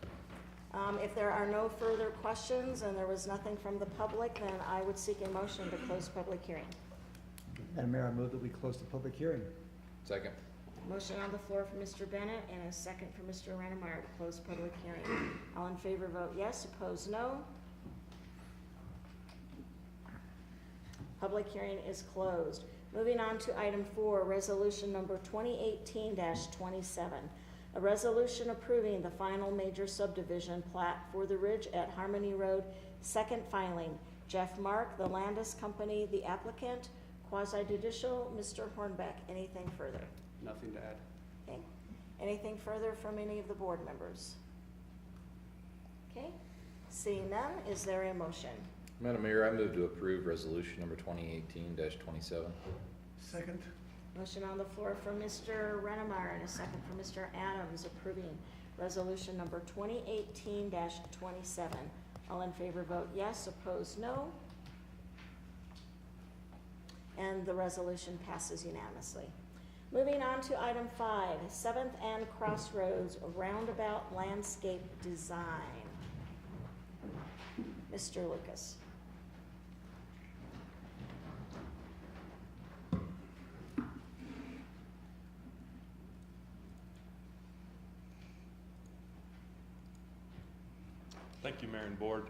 If there are no further questions and there was nothing from the public, then I would seek a motion to close public hearing. Madam Mayor, I move that we close the public hearing. Second. Motion on the floor for Mr. Bennett and a second for Mr. Rennemeyer to close public hearing. All in favor vote yes, opposed no. Public hearing is closed. Moving on to item 4, resolution number 2018-27. A resolution approving the final major subdivision plat for the Ridge at Harmony Road, second filing. Jeff Mark, the Landis Company, the applicant. Quasi-judicial, Mr. Hornbeck. Anything further? Nothing to add. Okay. Anything further from any of the board members? Okay. Seeing none, is there a motion? Madam Mayor, I move to approve resolution number 2018-27. Second. Motion on the floor from Mr. Rennemeyer and a second from Mr. Adams approving resolution number 2018-27. All in favor vote yes, opposed no. and the resolution passes unanimously. Moving on to item 5, 7th and Crossroads Roundabout Landscape Design. Mr. Lucas. Thank you, Mayor and Board.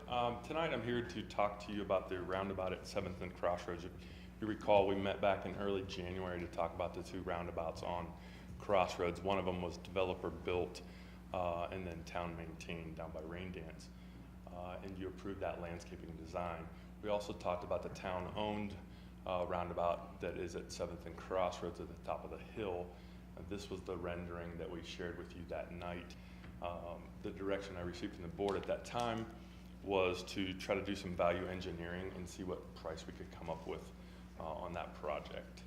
Tonight I'm here to talk to you about the roundabout at 7th and Crossroads. If you recall, we met back in early January to talk about the 2 roundabouts on Crossroads. One of them was developer built and then town maintained down by Rain Dance. And you approved that landscaping design. We also talked about the town owned roundabout that is at 7th and Crossroads at the top of the hill. This was the rendering that we shared with you that night. The direction I received from the board at that time was to try to do some value engineering and see what price we could come up with on that project.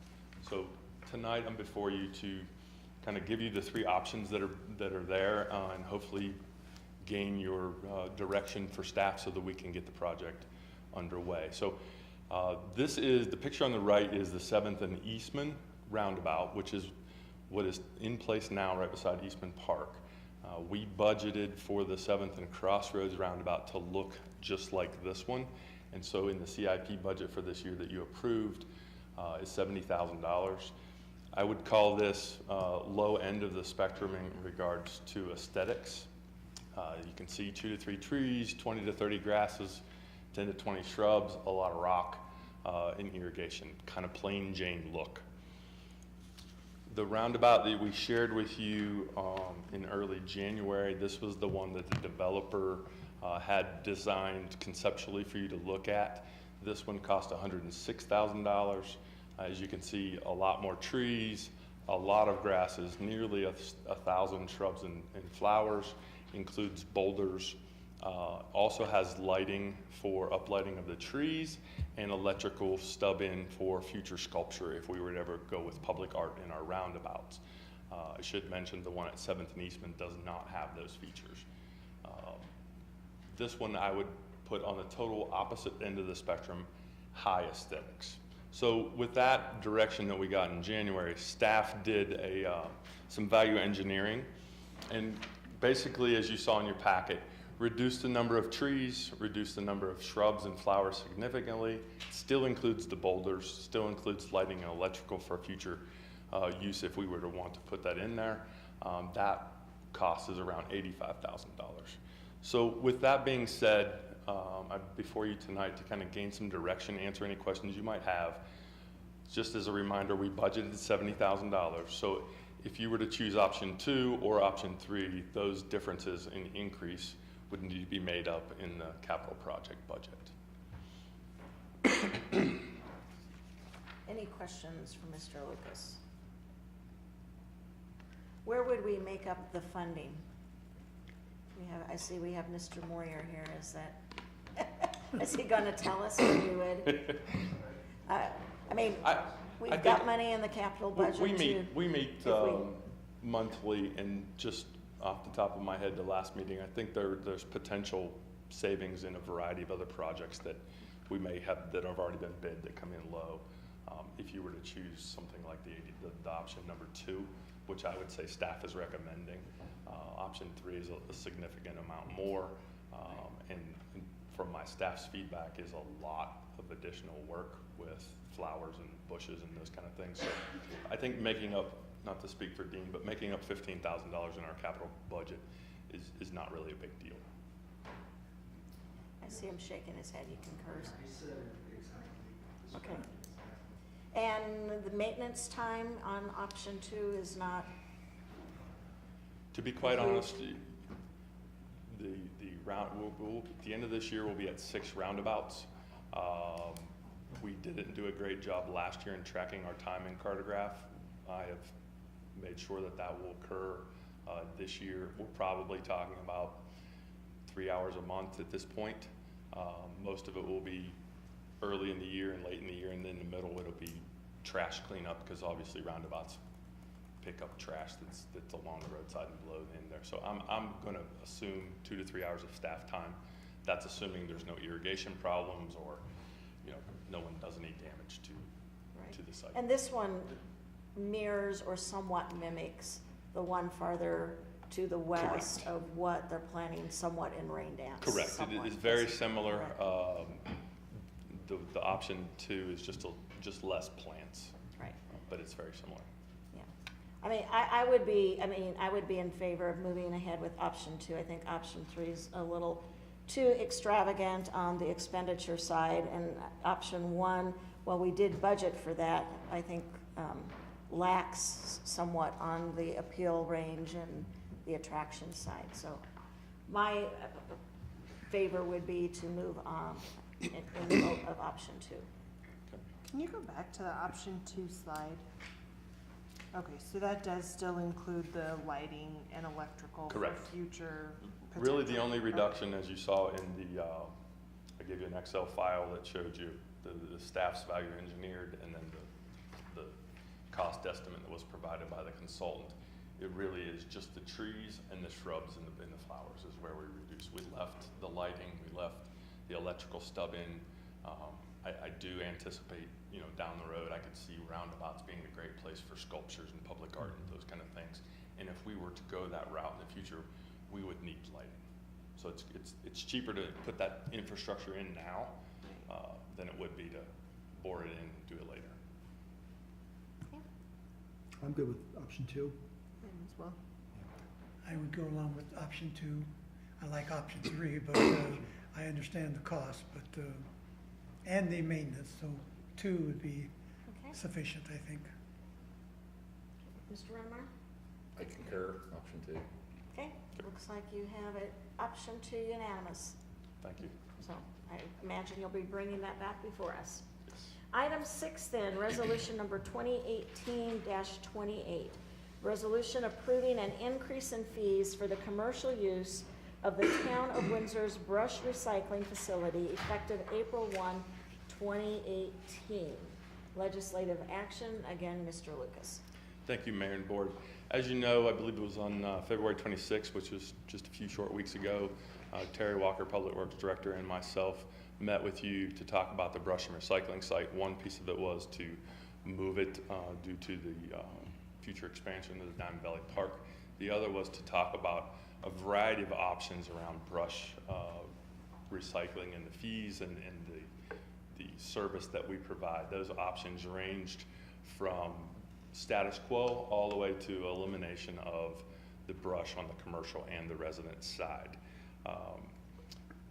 So tonight I'm before you to kind of give you the 3 options that are there and hopefully gain your direction for staff so that we can get the project underway. So this is, the picture on the right is the 7th and Eastman roundabout, which is what is in place now right beside Eastman Park. We budgeted for the 7th and Crossroads roundabout to look just like this one. And so in the CIP budget for this year that you approved is $70,000. I would call this low end of the spectrum in regards to aesthetics. You can see 2 to 3 trees, 20 to 30 grasses, 10 to 20 shrubs, a lot of rock in irrigation, kind of plain Jane look. The roundabout that we shared with you in early January, this was the one that the developer had designed conceptually for you to look at. This one cost $106,000. As you can see, a lot more trees, a lot of grasses, nearly 1,000 shrubs and flowers, includes boulders, also has lighting for uplighting of the trees and electrical stub in for future sculpture if we were to ever go with public art in our roundabouts. I should mention the one at 7th and Eastman does not have those features. This one I would put on the total opposite end of the spectrum, high aesthetics. So with that direction that we got in January, staff did some value engineering, and basically, as you saw in your packet, reduced the number of trees, reduced the number of shrubs and flowers significantly, still includes the boulders, still includes lighting and electrical for future use if we were to want to put that in there. That cost is around $85,000. So with that being said, I'm before you tonight to kind of gain some direction, answer any questions you might have. Just as a reminder, we budgeted $70,000. So if you were to choose option 2 or option 3, those differences in increase would need to be made up in the capital project budget. Any questions for Mr. Lucas? Where would we make up the funding? I see we have Mr. Moyer here. Is he going to tell us what we would? We've got money in the capital budget. We meet monthly, and just off the top of my head, the last meeting, I think there's potential savings in a variety of other projects that we may have that have already been bid that come in low. If you were to choose something like the option number 2, which I would say staff is recommending, option 3 is a significant amount more, and from my staff's feedback is a lot of additional work with flowers and bushes and those kind of things. So I think making up, not to speak for Dean, but making up $15,000 in our capital budget is not really a big deal. I see him shaking his head. He concurs. Okay. And the maintenance time on option 2 is not? To be quite honest, the at the end of this year we'll be at 6 roundabouts. We didn't do a great job last year in tracking our time in Cartograph. I have made sure that will occur this year. We're probably talking about 3 hours a month at this point. Most of it will be early in the year and late in the year, and then in the middle it'll be trash cleanup, because obviously roundabouts pick up trash that's along the roadside and blow in there. So I'm going to assume 2 to 3 hours of staff time. That's assuming there's no irrigation problems or no one does any damage to to the site. And this one mirrors or somewhat mimics the one farther to the west of what they're planning somewhat in Rain Dance. Correct. somewhat. It is very similar. The option 2 is just less plants. Right. But it's very similar. Yeah. I mean, I would be in favor of moving ahead with option 2. I think option 3 is a little too extravagant on the expenditure side, and option 1, well, we did budget for that, I think lacks somewhat on the appeal range and the attraction side. So my favor would be to move on in the vote of option 2. Can you go back to the option 2 slide? Okay, so that does still include the lighting and electrical Correct. for future. Really, the potential. only reduction, as you saw in the, I gave you an Excel file that showed you the staff's value engineered and then the cost estimate that was provided by the consultant. It really is just the trees and the shrubs and the flowers is where we reduced. We left the lighting, we left the electrical stub in. I do anticipate, down the road, I could see roundabouts being a great place for sculptures and public art and those kind of things. And if we were to go that route in the future, we would need lighting. So it's cheaper to put that infrastructure in now than it would be to bore it in and do it later. I'm good with option 2. As well. I would go along with option 2. I like option 3, but I understand the cost, but and the maintenance, so 2 would be sufficient, I think. Mr. Renmer? I concur, option 2. Okay, looks like you have it, option 2 unanimous. Thank you. So I imagine you'll be bringing that back before us. Item 6 then, resolution number 2018-28. Resolution approving an increase in fees for the commercial use of the Town of Windsor's brush recycling facility effective April 1, 2018. Legislative action, again, Mr. Lucas. Thank you, Mayor and Board. As you know, I believe it was on February 26th, which was just a few short weeks ago, Terry Walker, Public Works Director, and myself met with you to talk about the brush and recycling site. One piece of it was to move it due to the future expansion of the Diamond Valley Park. The other was to talk about a variety of options around brush recycling and the fees and the service that we provide. Those options ranged from status quo all the way to elimination of the brush on the commercial and the resident side.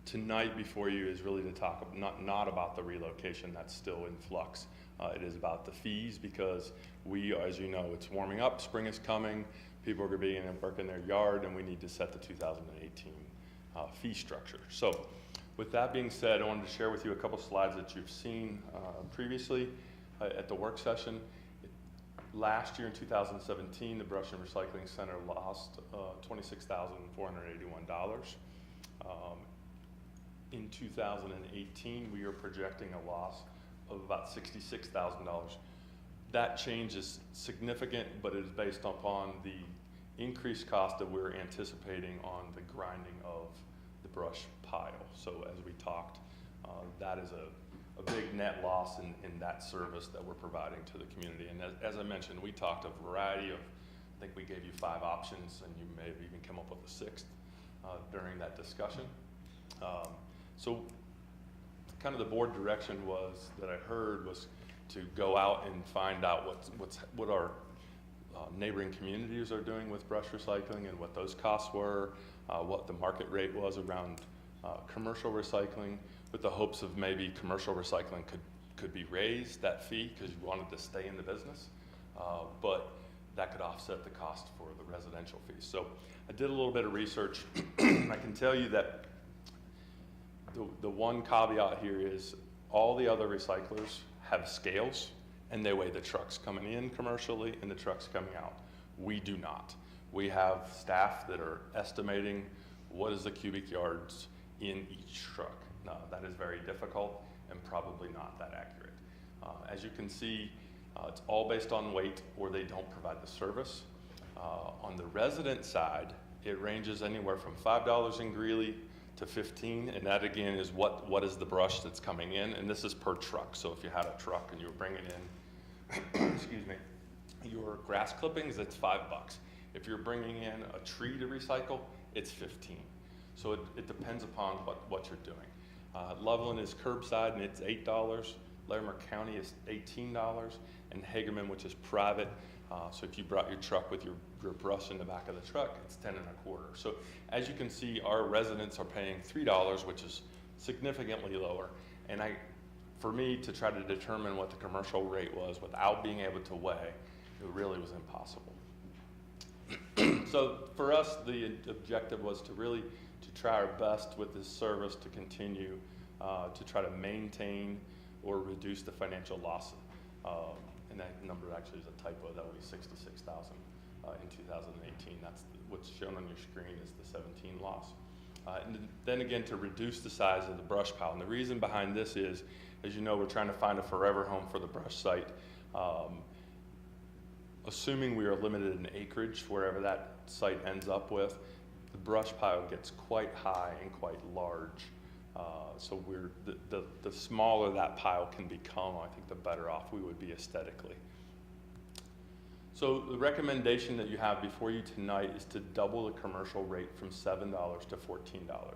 Tonight before you is really to talk not about the relocation, that's still in flux. It is about the fees because we, as you know, it's warming up, spring is coming, people are going to be in and work in their yard, and we need to set the 2018 fee structure. So with that being said, I wanted to share with you a couple slides that you've seen previously at the work session. Last year in 2017, the Brush and Recycling Center lost $26,481. In 2018, we are projecting a loss of about $66,000. That change is significant, but it is based upon the increased cost that we're anticipating on the grinding of the brush pile. So as we talked, that is a big net loss in that service that we're providing to the community. And as I mentioned, we talked a variety of, I think we gave you 5 options, and you may have even come up with a 6th during that discussion. So kind of the board direction was, that I heard, was to go out and find out what our neighboring communities are doing with brush recycling and what those costs were, what the market rate was around commercial recycling, with the hopes of maybe commercial recycling could be raised, that fee, because you wanted to stay in the business, but that could offset the cost for the residential fees. So I did a little bit of research. I can tell you that the one caveat here is all the other recyclers have scales, and they weigh the trucks coming in commercially and the trucks coming out. We do not. We have staff that are estimating what is the cubic yards in each truck. Now, that is very difficult and probably not that accurate. As you can see, it's all based on weight, or they don't provide the service. On the resident side, it ranges anywhere from $5 in Greeley to $15, and that again is what is the brush that's coming in, and this is per truck. So if you had a truck and you were bringing in excuse me, your grass clippings, it's $5. If you're bringing in a tree to recycle, it's 15. So it depends upon what you're doing. Loveland is curbside and it's $8. Larimer County is $18, and Hagerman, which is private. So if you brought your truck with your brush in the back of the truck, it's 10 1/4. So as you can see, our residents are paying $3, which is significantly lower. And for me to try to determine what the commercial rate was without being able to weigh, it really was impossible. So for us, the objective was to really try our best with this service to continue to try to maintain or reduce the financial loss. And that number actually is a typo. That would be 66,000 in 2018. That's what's shown on your screen is the 17 loss. And then again, to reduce the size of the brush pile. And the reason behind this is, as you know, we're trying to find a forever home for the brush site. Assuming we are limited in acreage, wherever that site ends up with, the brush pile gets quite high and quite large. So the smaller that pile can become, I think the better off we would be aesthetically. So the recommendation that you have before you tonight is to double the commercial rate from $7 to $14.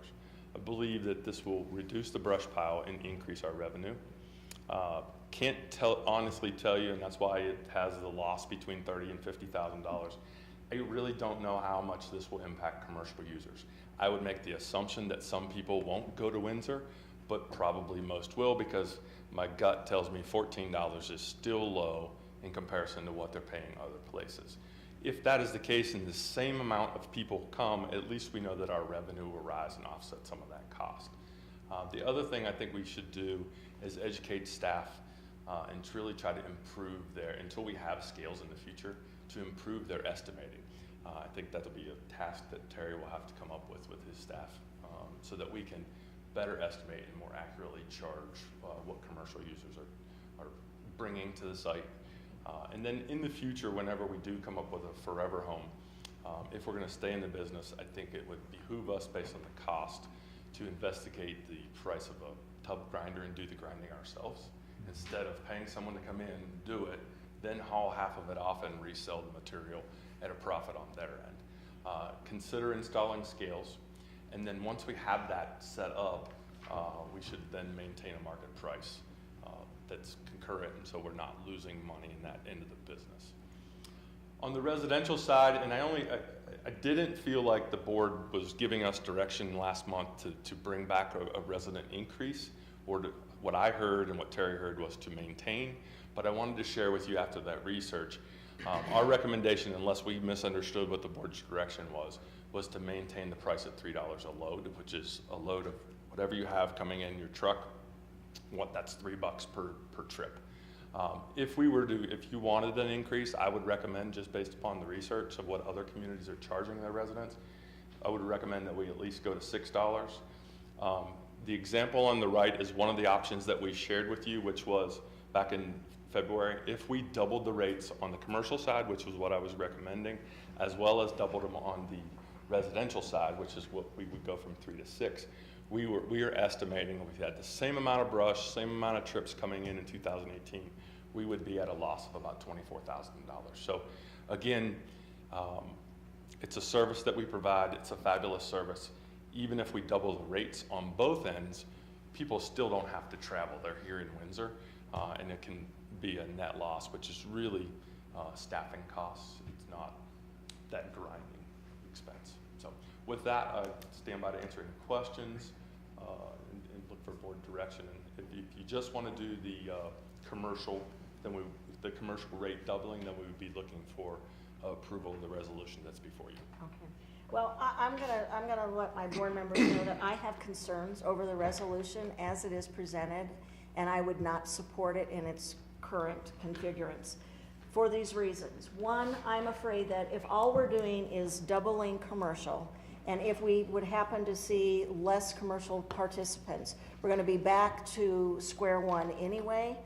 I believe that this will reduce the brush pile and increase our revenue. Can't honestly tell you, and that's why it has the loss between $30,000 and $50,000. I really don't know how much this will impact commercial users. I would make the assumption that some people won't go to Windsor, but probably most will, because my gut tells me $14 is still low in comparison to what they're paying other places. If that is the case and the same amount of people come, at least we know that our revenue will rise and offset some of that cost. The other thing I think we should do is educate staff and to really try to improve until we have scales in the future, to improve their estimating. I think that'll be a task that Terry will have to come up with his staff so that we can better estimate and more accurately charge what commercial users are bringing to the site. And then in the future, whenever we do come up with a forever home, if we're going to stay in the business, I think it would behoove us, based on the cost, to investigate the price of a tub grinder and do the grinding ourselves, instead of paying someone to come in, do it, then haul half of it off and resell the material at a profit on their end. Consider installing scales, and then once we have that set up, we should then maintain a market price that's concurrent, and so we're not losing money in that end of the business. On the residential side, and I didn't feel like the board was giving us direction last month to bring back a resident increase, or what I heard and what Terry heard was to maintain, but I wanted to share with you after that research, our recommendation, unless we misunderstood what the board's direction was to maintain the price at $3 a load, which is a load of whatever you have coming in your truck. That's $3 per trip. If you wanted an increase, I would recommend, just based upon the research of what other communities are charging their residents, I would recommend that we at least go to $6. The example on the right is one of the options that we shared with you, which was back in February. If we doubled the rates on the commercial side, which was what I was recommending, as well as doubled them on the residential side, which is what we would go from 3 to 6, we are estimating if we had the same amount of brush, same amount of trips coming in 2018, we would be at a loss of about $24,000. So again, it's a service that we provide. It's a fabulous service. Even if we double the rates on both ends, people still don't have to travel. They're here in Windsor, and it can be a net loss, which is really staffing costs. It's not that grinding expense. So with that, I stand by to answer any questions and look for board direction. And if you just want to do the commercial, then the commercial rate doubling, then we would be looking for approval of the resolution that's before you. Okay. Well, I'm gonna let my board members know that I have concerns over the resolution as it is presented, and I would not support it in its current configurance for these reasons. One, I'm afraid that if all we're doing is doubling commercial, and if we would happen to see less commercial participants, we're going to be back to square one anyway.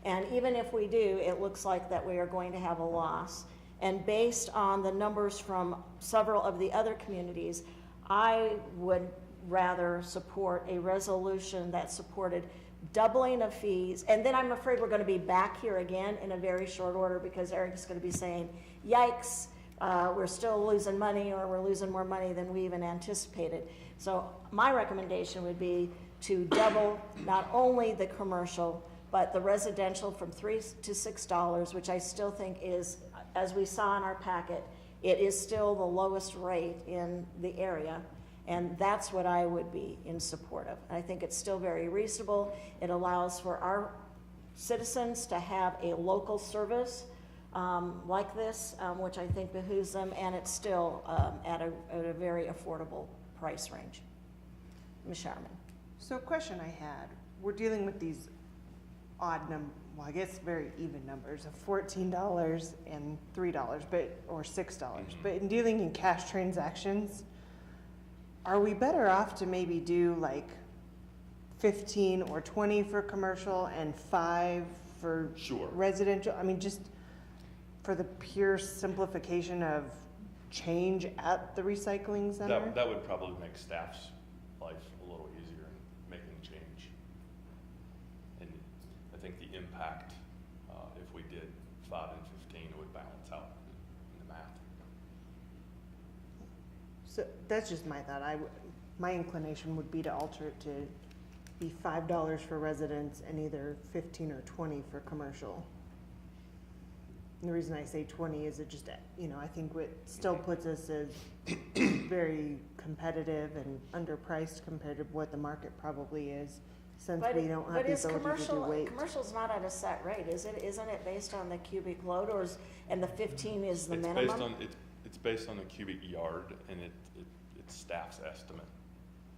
And even if we do, it looks like that we are going to have a loss. And based on the numbers from several of the other communities, I would rather support a resolution that supported doubling of fees, and then I'm afraid we're gonna be back here again in a very short order because Eric's gonna be saying, yikes, we're still losing money, or we're losing more money than we even anticipated. So my recommendation would be to double not only the commercial, but the residential from $3 to $6, which I still think is, as we saw in our packet, it is still the lowest rate in the area. And that's what I would be in support of. I think it's still very reasonable. It allows for our citizens to have a local service like this, which I think behooves them, and it's still at a very affordable price range. Ms. Sharman. So a question I had, we're dealing with these odd well, I guess very even numbers of $14 and $3, or $6. But in dealing in cash transactions, are we better off to maybe do like 15 or 20 for commercial and 5 for residential? I mean, just for the pure simplification of change at the recycling center? That would probably make staff's life a little easier in making change. And I think the impact, if we did 5 and 15, it would balance out in the math. So that's just my thought. My inclination would be to alter it to be $5 for residents and either 15 or 20 for commercial. And the reason I say 20 is it just, I think what still puts us as very competitive and underpriced compared to what the market probably is, since we don't have the ability to do weight. Commercial's not at a set rate, is it? Isn't it based on the cubic load, and the 15 is the minimum? It's based on a cubic yard, and it's staff's estimate.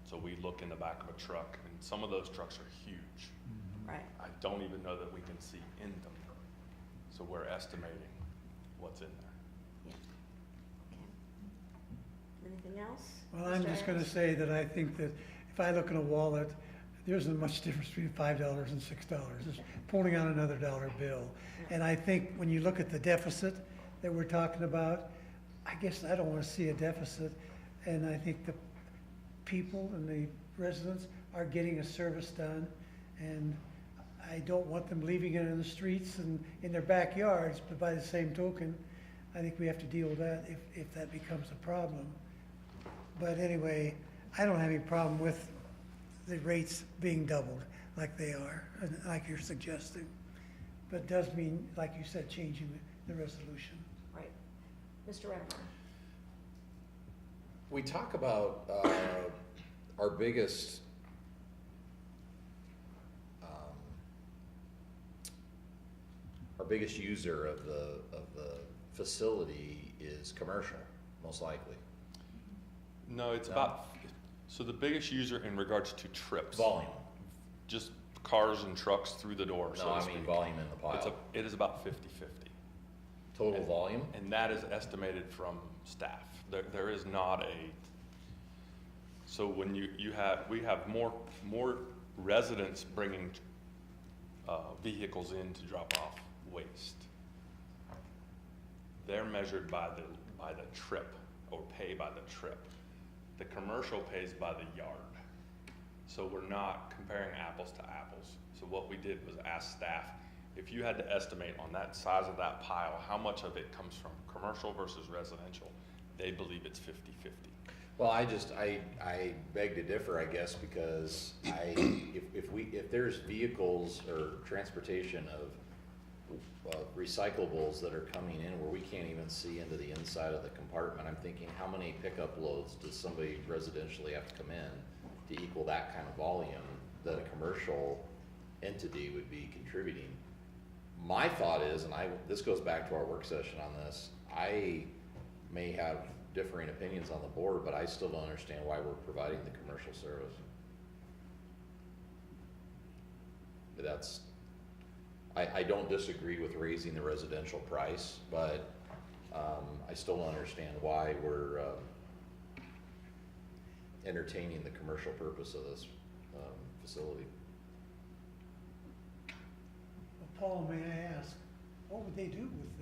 So we look in the back of a truck, and some of those trucks are huge. Right. I don't even know that we can see in them. So we're estimating what's in there. Anything else? Well, I'm just going to say that I think that if I look in a wallet, there isn't much difference between $5 and $6. It's pulling out another dollar bill. And I think when you look at the deficit that we're talking about, I guess I don't want to see a deficit. And I think the people and the residents are getting a service done. And I don't want them leaving it in the streets and in their backyards, but by the same token, I think we have to deal with that if that becomes a problem. But anyway, I don't have any problem with the rates being doubled like they are, and like you're suggesting. But it does mean, like you said, changing the resolution. Right. Mr. Redmond. We talk about our biggest user of the facility is commercial, most likely. No, it's about, so the biggest user in regards to trips. Volume. Just cars and trucks through the door, so No, to I speak. mean volume in the pile. It is about 50-50. Total volume? And that is estimated from staff. There is not a, so when we have more residents bringing vehicles in to drop off waste. They're measured by the trip, or pay by the trip. The commercial pays by the yard. So we're not comparing apples to apples. So what we did was ask staff, if you had to estimate on that size of that pile, how much of it comes from commercial versus residential, they believe it's 50-50. Well, I beg to differ, I guess, because if there's vehicles or transportation of recyclables that are coming in where we can't even see into the inside of the compartment, I'm thinking, how many pickup loads does somebody residentially have to come in to equal that kind of volume that a commercial entity would be contributing? My thought is, and this goes back to our work session on this, I may have differing opinions on the board, but I still don't understand why we're providing the commercial service. I don't disagree with raising the residential price, but I still don't understand why we're entertaining the commercial purpose of this facility. Well, Paul, may I ask, what would they do with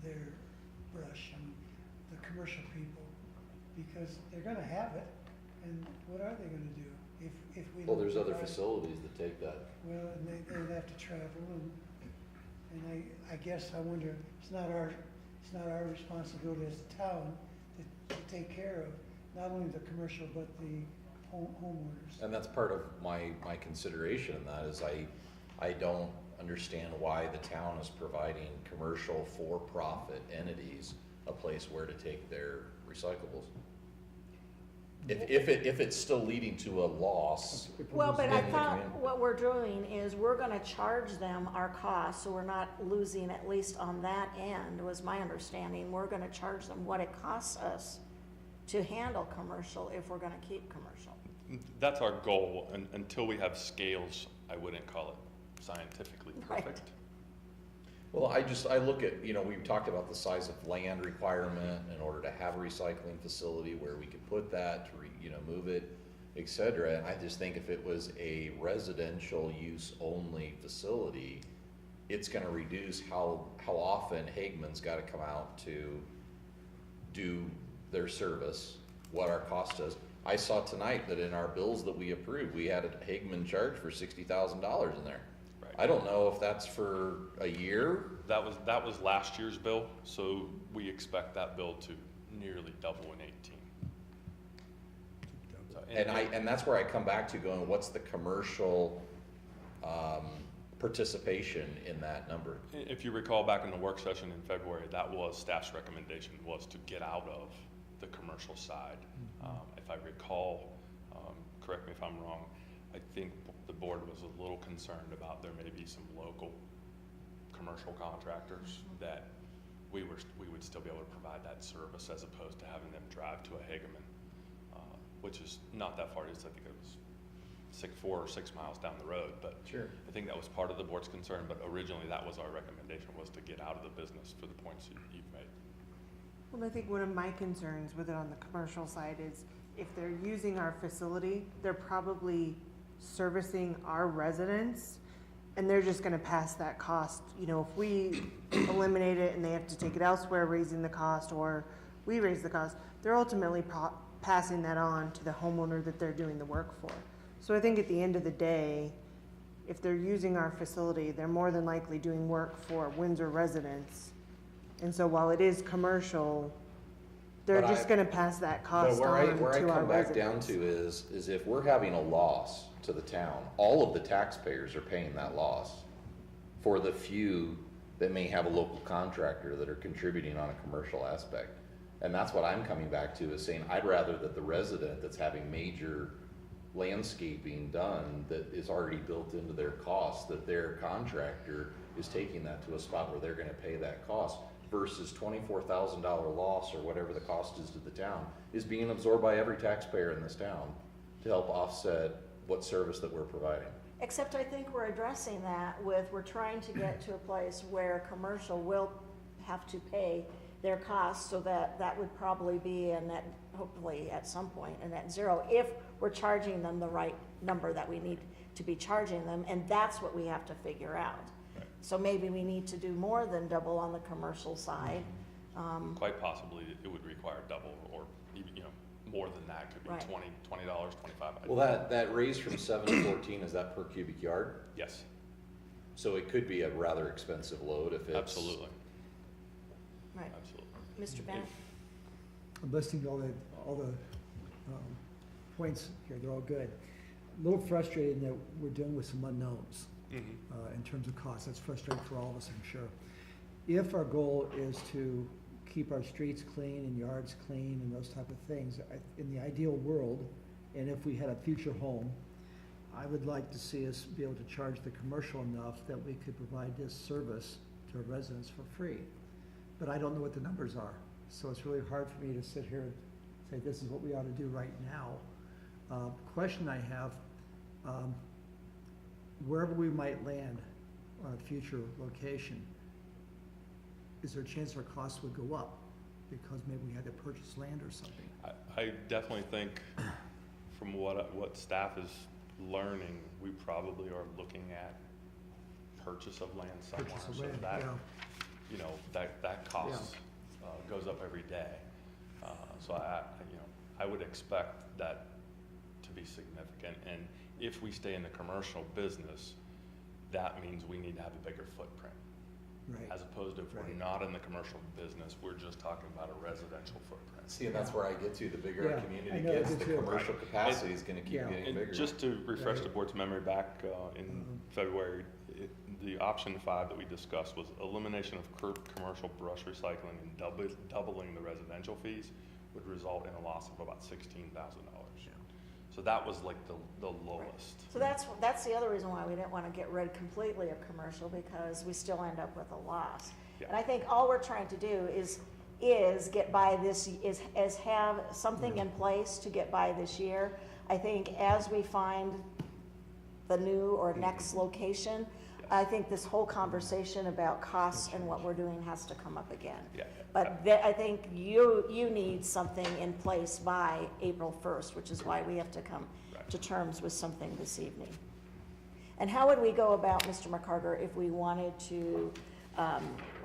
their brush and the commercial people? Because they're going to have it, and what are they going to do if we Well, there's other facilities that take that. Well, and they would have to travel, and I guess I wonder, it's not our responsibility as a town to take care of not only the commercial, but the homeowners. And that's part of my consideration in that is I don't understand why the town is providing commercial for-profit entities a place where to take their recyclables. If it's still leading to a loss. Well, but I in the thought community. what we're doing is we're gonna charge them our costs, so we're not losing, at least on that end, was my understanding. We're gonna charge them what it costs us to handle commercial if we're gonna keep commercial. That's our goal, and until we have scales, I wouldn't call it scientifically Right. perfect. Well, I look at, we've talked about the size of land requirement in order to have a recycling facility where we could put that, to move it, et cetera. And I just think if it was a residential use only facility, it's gonna reduce how often Hagman's gotta come out to do their service, what our cost is. I saw tonight that in our bills that we approved, we had a Hagman charge for $60,000 in there. Right. I don't know if that's for a year. That was last year's bill, so we expect that bill to nearly double in 18. So, And that's where I come back to going, what's the commercial participation in that number? If you recall back in the work session in February, that was staff's recommendation, was to get out of the commercial side. If I recall, correct me if I'm wrong, I think the board was a little concerned about there may be some local commercial contractors that we would still be able to provide that service as opposed to having them drive to a Hageman, which is not that far. I think it was 4 or 6 miles down the road, but sure. I think that was part of the board's concern, but originally that was our recommendation, was to get out of the business for the points you've made. Well, I think one of my concerns with it on the commercial side is if they're using our facility, they're probably servicing our residents, and they're just gonna pass that cost. If we eliminate it and they have to take it elsewhere, raising the cost, or we raise the cost, they're ultimately passing that on to the homeowner that they're doing the work for. So I think at the end of the day, if they're using our facility, they're more than likely doing work for Windsor residents. And so while it is commercial, they're But just gonna pass that cost But on where I to our come back down residents. to is if we're having a loss to the town, all of the taxpayers are paying that loss for the few that may have a local contractor that are contributing on a commercial aspect. And that's what I'm coming back to, is saying I'd rather that the resident that's having major landscaping done that is already built into their cost, that their contractor is taking that to a spot where they're gonna pay that cost, versus $24,000 loss or whatever the cost is to the town is being absorbed by every taxpayer in this town to help offset what service that we're providing. Except I think we're addressing that we're trying to get to a place where commercial will have to pay their costs, so that would probably be a net, hopefully at some point, a net zero, if we're charging them the right number that we need to be charging them, and that's what we have to figure out. So maybe we need to do more than double on the commercial side. Quite possibly, it would require double or even, more than that. Could be Right. $20, $25. Well, that raise from 7 to 14, is that per cubic yard? Yes. So it could be a rather expensive load if it's. Absolutely. Right. Absolutely. Mr. Bennett? I'm listening to all the points here, they're all good. A little frustrating that we're dealing with some unknowns in terms of cost. That's frustrating for all of us, I'm sure. If our goal is to keep our streets clean and yards clean and those type of things, in the ideal world, and if we had a future home, I would like to see us be able to charge the commercial enough that we could provide this service to our residents for free. But I don't know what the numbers are. So it's really hard for me to sit here and say, this is what we ought to do right now. Question I have, wherever we might land on a future location, is there a chance our costs would go up because maybe we had to purchase land or something? I definitely think from what staff is learning, we probably are looking at purchase of land somewhere. Purchase of So land, that, yeah. that cost goes up every day. So I would expect that to be significant. And if we stay in the commercial business, that means we need to have a bigger footprint. Right. As opposed to if we're not in the commercial business, we're just talking about a residential footprint. See, and that's where I get to, the bigger Yeah, a community I know, gets, I the do too. commercial capacity is gonna keep Yeah. getting And bigger. just to refresh the Right. board's memory, back in February, the option 5 that we discussed was elimination of commercial brush recycling and doubling the residential fees would result in a loss of about $16,000. So that was like the lowest. So that's the other reason why we didn't want to get rid completely of commercial, because we still end up with a loss. Yeah. And I think all we're trying to do is get by this, is have something in place to get by this year. I think as we find the new or next location, I think this whole conversation about costs and what we're doing has to come up again. Yeah. But I think you need something in place by April 1st, which is why we have to come to terms with something this evening. And how would we go about, Mr. McCarter, if we wanted to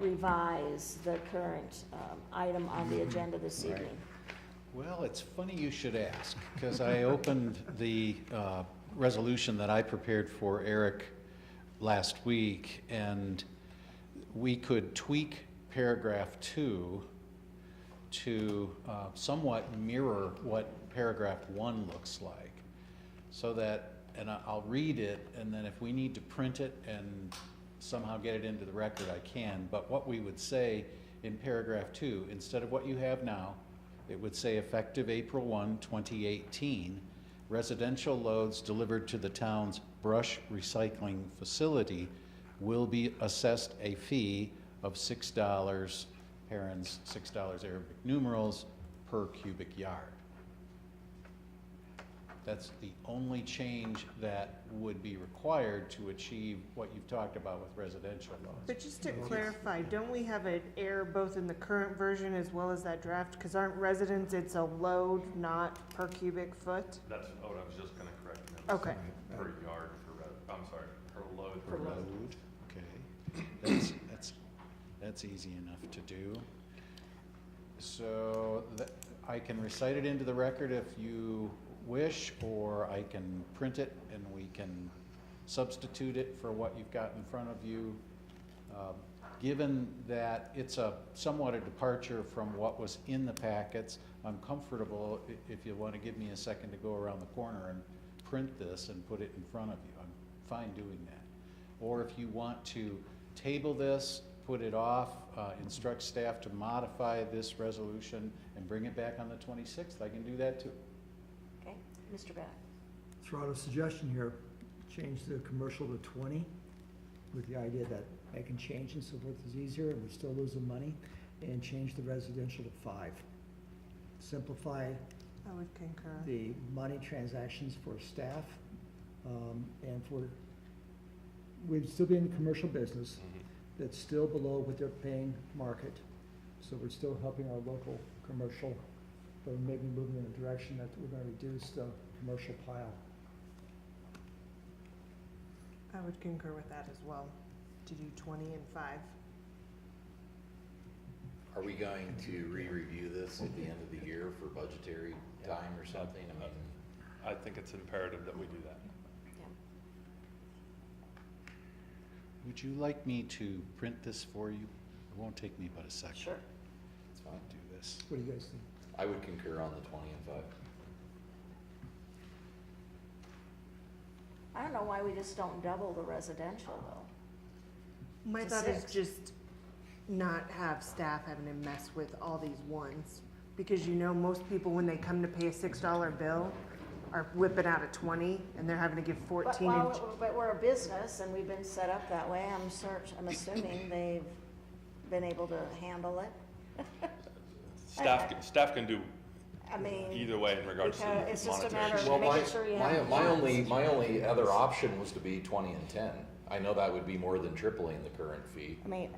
revise the current item on the agenda this evening? Well, it's funny you should ask, because I opened the resolution that I prepared for Eric last week, and we could tweak paragraph 2 to somewhat mirror what paragraph 1 looks like, so that, and I'll read it, and then if we need to print it and somehow get it into the record, I can. But what we would say in paragraph 2, instead of what you have now, it would say effective April 1, 2018, residential loads delivered to the town's brush recycling facility will be assessed a fee of $6, parens, $6 Arabic numerals, per cubic yard. That's the only change that would be required to achieve what you've talked about with residential loads. But just to clarify, don't we have an error both in the current version as well as that draft? Because aren't residents, it's a load, not per cubic foot? That's what I was just gonna correct. That was Okay. Per yard for, I'm sorry, per load. Per load, okay. That's easy enough to do. So I can recite it into the record if you wish, or I can print it and we can substitute it for what you've got in front of you. Given that it's somewhat a departure from what was in the packets, I'm comfortable, if you want to give me a second to go around the corner and print this and put it in front of you, I'm fine doing that. Or if you want to table this, put it off, instruct staff to modify this resolution and bring it back on the 26th, I can do that too. Okay, Mr. Bennett. Throw out a suggestion here, change the commercial to 20, with the idea that making changes so that it's easier and we're still losing money, and change the residential to 5. Simplify I would concur. the money transactions for staff, and we'd still be in the commercial business, that's still below what they're paying market. So we're still helping our local commercial, but maybe moving in a direction that we're gonna reduce the commercial pile. I would concur with that as well, to do 20 and 5. Are we going to re-review this at the end of the year for budgetary time or something? I mean, I think it's imperative that we do that. Would you like me to print this for you? It won't take me but a second. Sure. it's fine. Do this. What do you guys think? I would concur on the 20 and 5. I don't know why we just don't double the residential, though. My To thought 6. is just not have staff having to mess with all these ones. Because most people, when they come to pay a $6 bill, are whipping out a 20, and they're having to give 14. But we're a business, and we've been set up that way. I'm assuming they've been able to handle it. Staff can do I mean, either way in regards to because it's just a monetary. matter of Well, making sure you have. my only other option was to be 20 and 10. I know that would be more than tripling the current fee. I mean,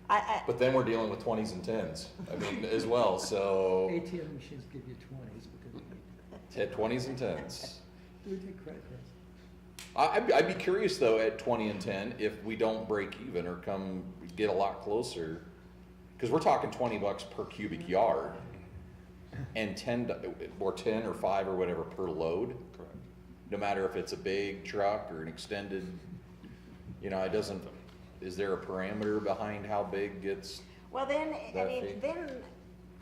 I But then we're dealing with 20s and 10s, I mean, as well, so ATM machines give you 20s because 20s and 10s. do we take credit cards? I'd be curious though, at 20 and 10, if we don't break even or get a lot closer, because we're talking $20 per cubic yard, and 10 or 5 or whatever per load. Correct. no matter if it's a big truck or an extended, you know, it doesn't, is there a parameter behind how big gets? Well, then, I that mean, fee? then,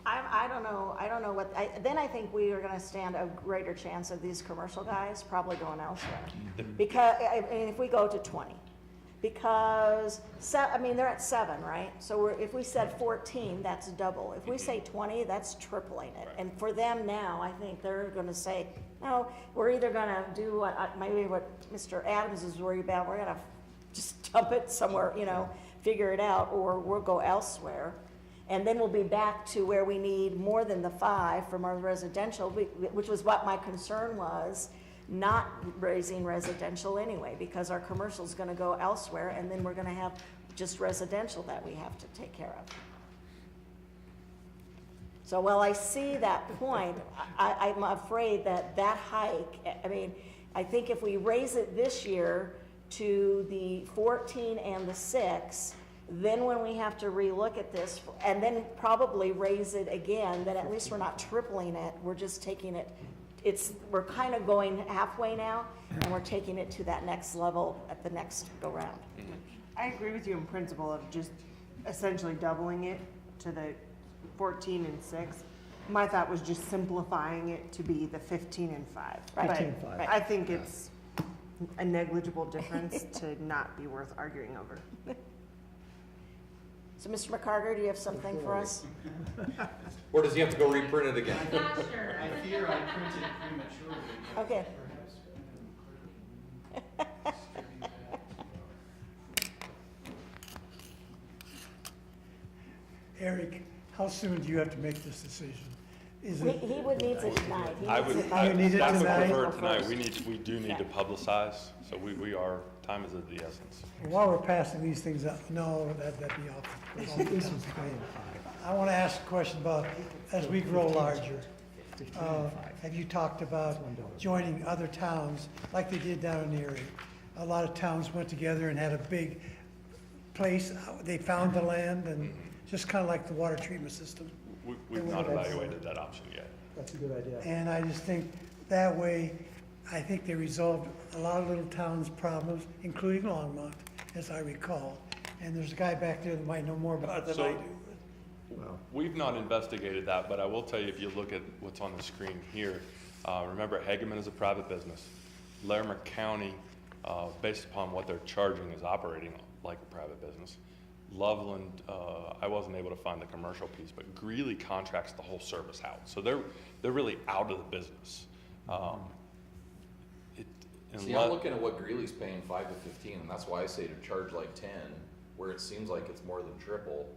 I don't know what, then I think we are gonna stand a greater chance of these commercial guys probably going elsewhere. Because, I mean, if we go to 20, because, I mean, they're at 7, right? So if we said 14, that's double. If we say 20, that's tripling it. And for them now, I think they're gonna say, no, we're either gonna do maybe what Mr. Adams is worried about, we're gonna just dump it somewhere, you know, figure it out, or we'll go elsewhere. And then we'll be back to where we need more than the 5 from our residential, which was what my concern was, not raising residential anyway, because our commercial's gonna go elsewhere, and then we're gonna have just residential that we have to take care of. So while I see that point, I'm afraid that hike, I mean, I think if we raise it this year to the 14 and the 6, then when we have to relook at this, and then probably raise it again, then at least we're not tripling it, we're just taking it, we're kind of going halfway now, and we're taking it to that next level at the next go-round. I agree with you in principle of just essentially doubling it to the 14 and 6. My thought was just simplifying it to be the 15 and 5. Right. 15 and 5. I think it's a negligible difference to not be worth arguing over. So, Mr. McCarter, do you have something for us? Or does he have to go reprint it again? I fear I printed prematurely. Okay. Eric, how soon do you have to make this decision? Is He it, would need it tonight. He I needs would, it by- need it I would tonight? prefer tonight, we do need Yeah. to publicize, so we are, time is of the essence. while we're passing these things up, no, that'd be off. This is 3 and 5. I want to ask a question about, as we grow larger, 15 and 5. have you talked about joining other towns like they did down in Erie? A lot of towns went together and had a big place, they found the land, and just kind of like the water treatment system. We've not evaluated that option yet. That's a good idea. And I just think that way, I think they resolved a lot of little towns' problems, including Longmont, as I recall. And there's a guy back there that might know more about it than I So- do. We've not investigated that, but I will tell you, if you look at what's on the screen here, remember Hageman is a private business. Larimer County, based upon what they're charging, is operating like a private business. Loveland, I wasn't able to find the commercial piece, but Greeley contracts the whole service out. So they're really out of the business. See, I'm looking at what Greeley's paying 5 to 15, and that's why I say to charge like 10, where it seems like it's more than triple,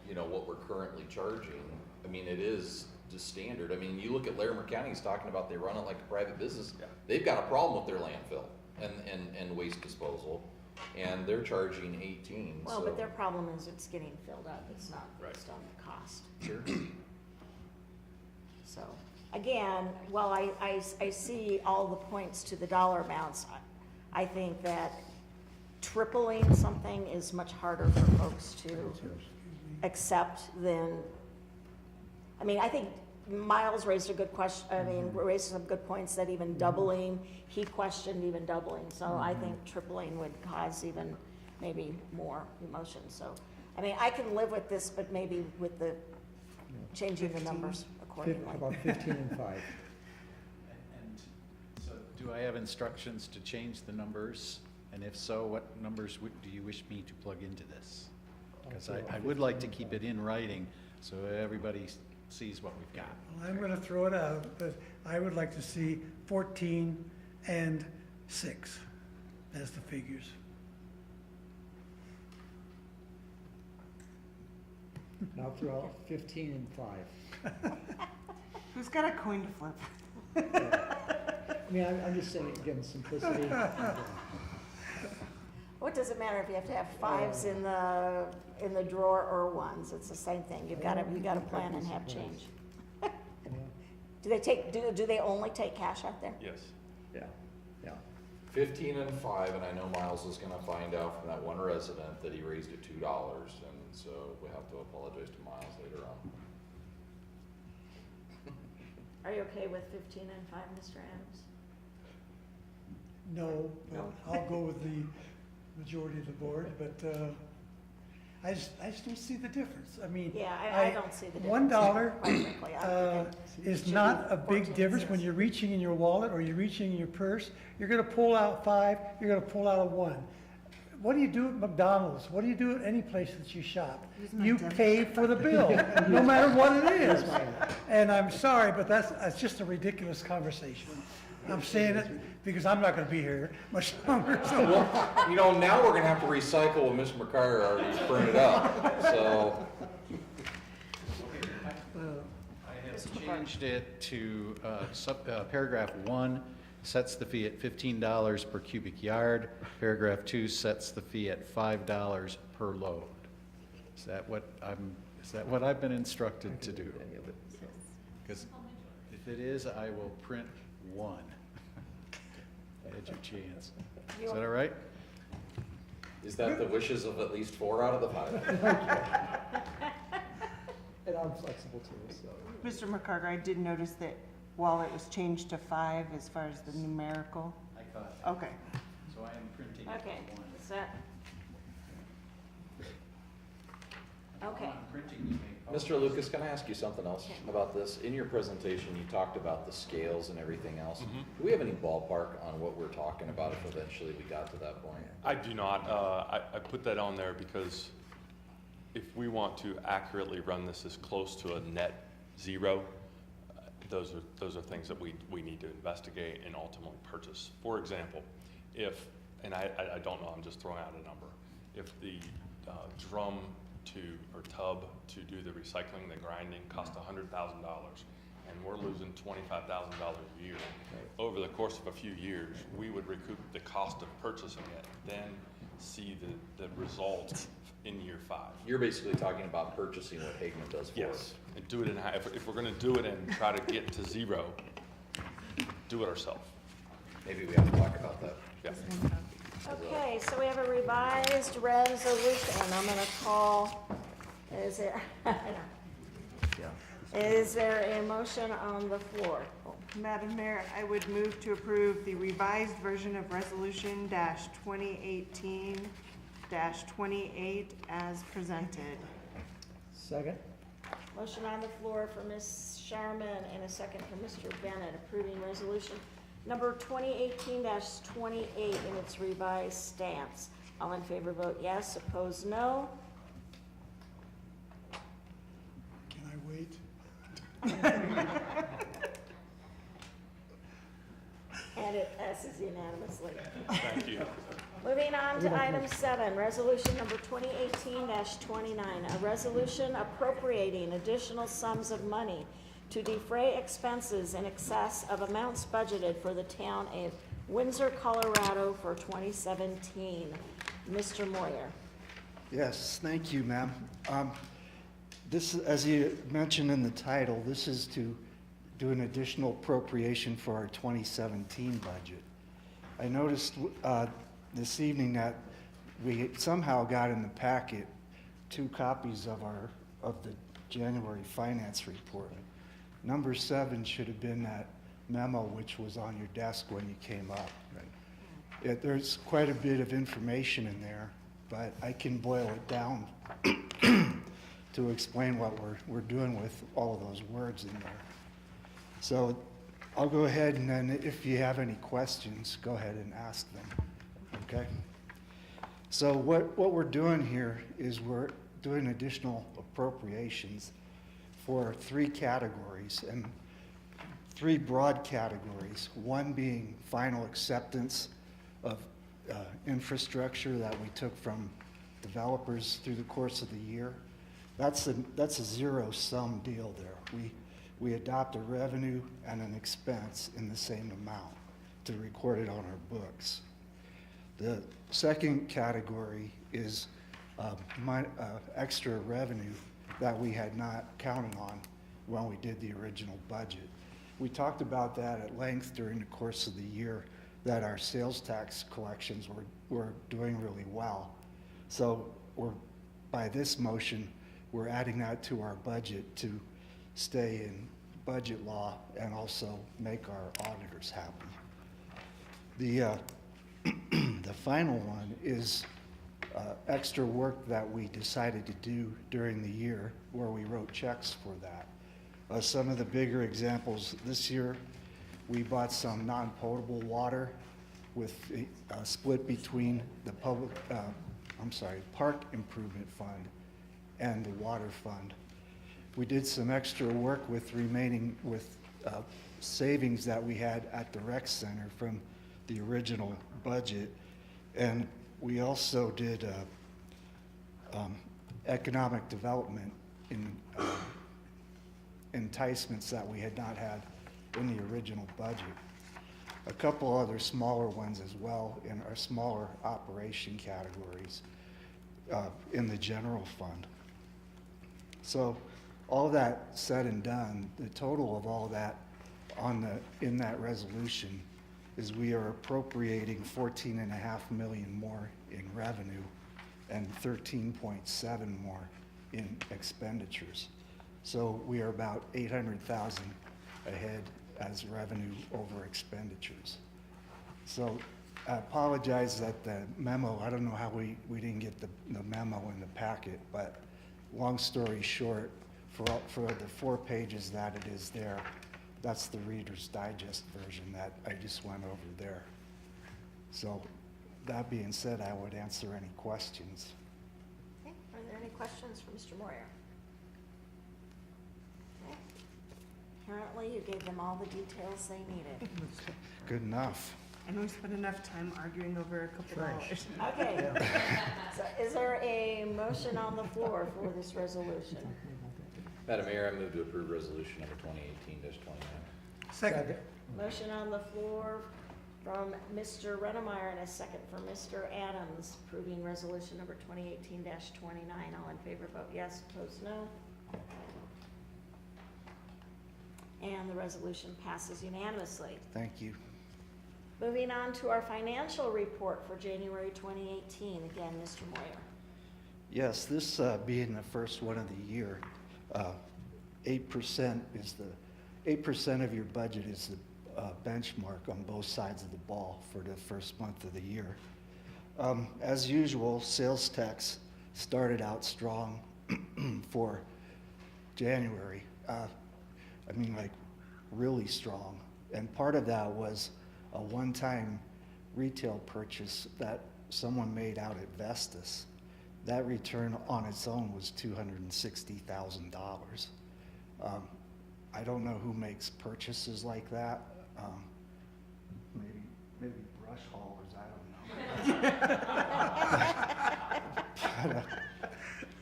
you know, what we're currently charging. I mean, it is just standard. I mean, you look at Larimer County, he's talking about they run it like a private business. They've got a problem with their landfill and waste disposal, and they're charging 18, Well, so. but their problem is it's getting filled up, it's not based on the cost. Sure. So, again, while I see all the points to the dollar amounts, I think that tripling something is much harder for folks to accept than, I mean, I think Miles raised a good question, I mean, raised some good points that even doubling, he questioned even doubling, so I think tripling would cause even maybe more emotion, so. I mean, I can live with this, but maybe with the changing the numbers accordingly. How about 15 and 5? And so do I have instructions to change the numbers? And if so, what numbers do you wish me to plug into this? Because I would like to keep it in writing so everybody sees what we've got. Well, I'm going to throw it out, but I would like to see 14 and 6 as the figures. And I'll throw out 15 and 5. Who's got a coin to flip? I mean, I'm just saying, again, simplicity. What does it matter if you have to have 5s in the drawer or 1s? It's the same thing. You gotta plan and have change. Do they only take cash out there? Yes. Yeah, yeah. 15 and 5, and I know Miles is gonna find out from that one resident that he raised it $2, and so we have to apologize to Miles later on. Are you okay with 15 and 5, Mr. Adams? No, but I'll go with the majority of the board, but I just don't see the difference. I mean, Yeah, I don't see the difference. $1 quite frankly. I think it is should not be a big 14 difference cents. when you're reaching in your wallet or you're reaching in your purse. You're gonna pull out 5, you're gonna pull out a 1. What do you do at McDonald's? What do you do at any place that you shop? You pay for the bill, no matter what it is. And I'm sorry, but that's just a ridiculous conversation. I'm saying it because I'm not gonna be here much longer, so. Well, you know, now we're gonna have to recycle what Mr. McCarter already printed up, so. I have changed it to paragraph 1 sets the fee at $15 per cubic yard. Paragraph 2 sets the fee at $5 per load. Is that what I've been instructed to do? Because if it is, I will print 1. I had your chance. Is that all right? Is that the wishes of at least 4 out of the 5? And I'm flexible too, so. Mr. McCarter, I did notice that while it was changed to 5 as far as the numerical. I caught that. Okay. So I am printing it Okay, for 1. is that, okay. I'm printing, you may Mr. Lucas, can I ask you something else about this? In your presentation, you talked about the scales and everything else. Do we have any ballpark on what we're talking about if eventually we got to that point? I do not. I put that on there because if we want to accurately run this as close to a net zero, those are things that we need to investigate and ultimately purchase. For example, if, and I don't know, I'm just throwing out a number, if the drum or tub to do the recycling, the grinding cost $100,000 and we're losing $25,000 a year, over the course of a few years, we would recoup the cost of purchasing it, then see the result in year 5. You're basically talking about purchasing what Hagman does for us. Yes, and do it if we're gonna do it and try to get to 0, do it ourselves. Maybe we have to talk about that. Yeah. Okay, so we have a revised resolution, and I'm gonna call, is there a motion on the floor? Madam Mayor, I would move to approve the revised version of Resolution -2018-28 as presented. Second? Motion on the floor for Ms. Sharman and a second for Mr. Bennett, approving resolution number 2018-28 in its revised stance. All in favor vote yes, opposed no. Can I wait? And it passes unanimously. Thank you. Moving on to item 7, resolution number 2018-29, a resolution appropriating additional sums of money to defray expenses in excess of amounts budgeted for the town of Windsor, Colorado for 2017. Mr. Moyer. Yes, thank you, ma'am. This, as you mentioned in the title, this is to do an additional appropriation for our 2017 budget. I noticed this evening that we somehow got in the packet 2 copies of the January finance report. Number 7 should have been that memo which was on your desk when you came up. There's quite a bit of information in there, but I can boil it down to explain what we're doing with all of those words in there. So I'll go ahead, and then if you have any questions, go ahead and ask them, okay? So what we're doing here is we're doing additional appropriations for 3 categories, and 3 broad categories. One being final acceptance of infrastructure that we took from developers through the course of the year. That's a zero-sum deal there. We adopt a revenue and an expense in the same amount to record it on our books. The second category is extra revenue that we had not counted on when we did the original budget. We talked about that at length during the course of the year, that our sales tax collections were doing really well. So by this motion, we're adding that to our budget to stay in budget law and also make our auditors happy. The The final one is extra work that we decided to do during the year where we wrote checks for that. Some of the bigger examples this year, we bought some non-potable water with a split between the Park Improvement Fund and the Water Fund. We did some extra work with savings that we had at the rec center from the original budget. And we also did economic development in enticements that we had not had in the original budget. A couple other smaller ones as well in our smaller operation categories in the general fund. So all that said and done, the total of all that in that resolution is we are appropriating 14.5 million more in revenue and 13.7 more in expenditures. So we are about 800,000 ahead as revenue over expenditures. So I apologize that the memo, I don't know how we didn't get the memo in the packet, but long story short, for the 4 pages that it is there, that's the Reader's Digest version that I just went over there. So that being said, I would answer any questions. Okay, are there any questions for Mr. Moyer? Okay. Apparently you gave them all the details they needed. Good enough. And we spent enough time arguing over a couple dollars. Okay. So is there a motion on the floor for this resolution? Madam Mayor, I move to approve resolution number 2018-29. Second. Motion on the floor from Mr. Redemeyer and a second from Mr. Adams, approving resolution number 2018-29. All in favor, vote yes. Opposed, no. And the resolution passes unanimously. Thank you. Moving on to our financial report for January 2018. Again, Mr. Moyer. Yes, this being the first one of the year, 8% is 8% of your budget is the benchmark on both sides of the ball for the first month of the year. As usual, sales tax started out strong for January. I mean, like really strong. And part of that was a one-time retail purchase that someone made out at Vestas. That return on its own was $260,000. I don't know who makes purchases like that. Maybe brush haulers, I don't know.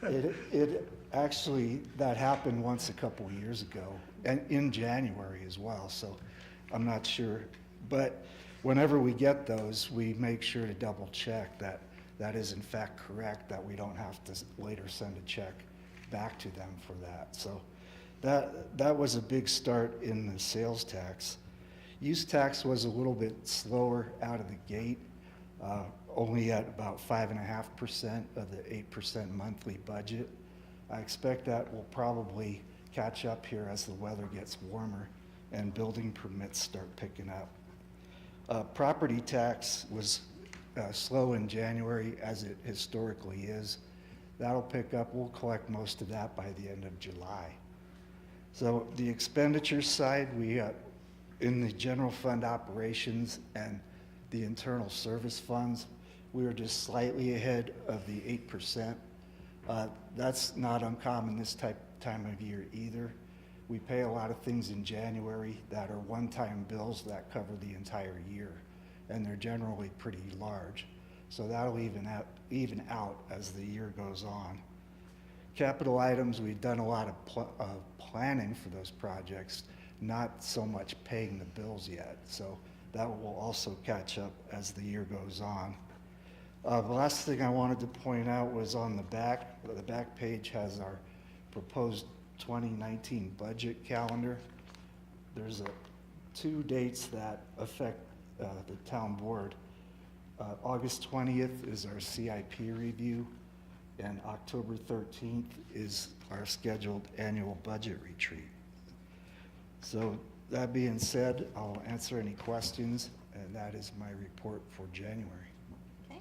But, it actually, that happened once a couple years ago, and in January as well, so I'm not sure. But whenever we get those, we make sure to double check that that is in fact correct, that we don't have to later send a check back to them for that. So that was a big start in the sales tax. Use tax was a little bit slower out of the gate, only at about 5.5% of the 8% monthly budget. I expect that will probably catch up here as the weather gets warmer and building permits start picking up. Property tax was slow in January, as it historically is. That'll pick up. We'll collect most of that by the end of July. So the expenditure side, we in the general fund operations and the internal service funds, we were just slightly ahead of the 8%. That's not uncommon this time of year either. We pay a lot of things in January that are one-time bills that cover the entire year, and they're generally pretty large. So that'll even out as the year goes on. Capital items, we've done a lot of planning for those projects, not so much paying the bills yet. So that will also catch up as the year goes on. The last thing I wanted to point out was on the back. The back page has our proposed 2019 budget calendar. There's 2 dates that affect the town board. August 20th is our CIP review, and October 13th is our scheduled annual budget retreat. So that being said, I'll answer any questions, And that is my report for January. Okay.